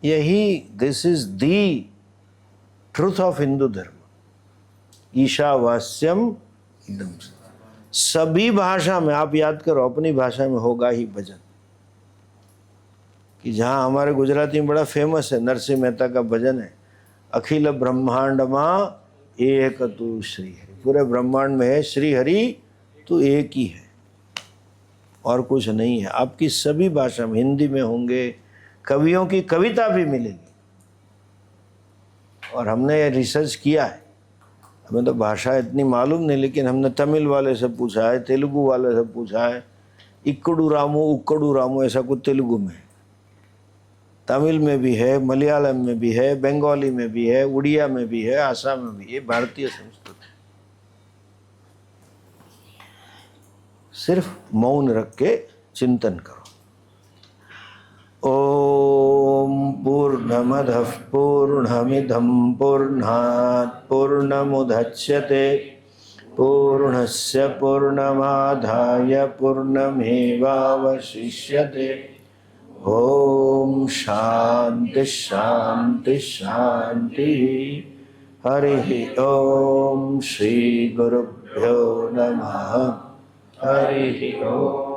Speaker 1: यही this is the truth of Hindu धर्म। ईशावास्यम इदम। सभी भाषा में आप याद करो, अपनी भाषा में होगा ही भजन। कि जहाँ हमारे गुजराती में बड़ा फेमस है, नरसिंह मेहता का भजन है, अखिल ब्रह्मांड माँ एक तू श्री हरि। पूरे ब्रह्मांड में है श्री हरि, तू एक ही है और कुछ नहीं है। आपकी सभी भाषा में, हिंदी में होंगे, कवियों की कविता भी मिलेगी। और हमने ये रिसर्च किया है, हमें तो भाषा इतनी मालूम नहीं, लेकिन हमने तमिल वाले से पूछा है, तेलुगु वाले से पूछा है, इक्कड़ू रामू उक्कड़ू रामू ऐसा कुछ तेलुगु में है, तमिल में भी है, मलयालम में भी है, बंगाली में भी है, उड़िया में भी है, आसाम में भी। ये भारतीय संस्कृति। सिर्फ मौन रख के चिंतन करो। ओम पूर्णमदः पूर्णमिदं पूर्णात् पूर्णमुदच्यते पूर्णस्य पूर्णमादाय पूर्णमेवावशिष्यते। ओम शांति शांति शांति। हरि ओम। श्री गुरुभ्यो नमः। हरि ओम।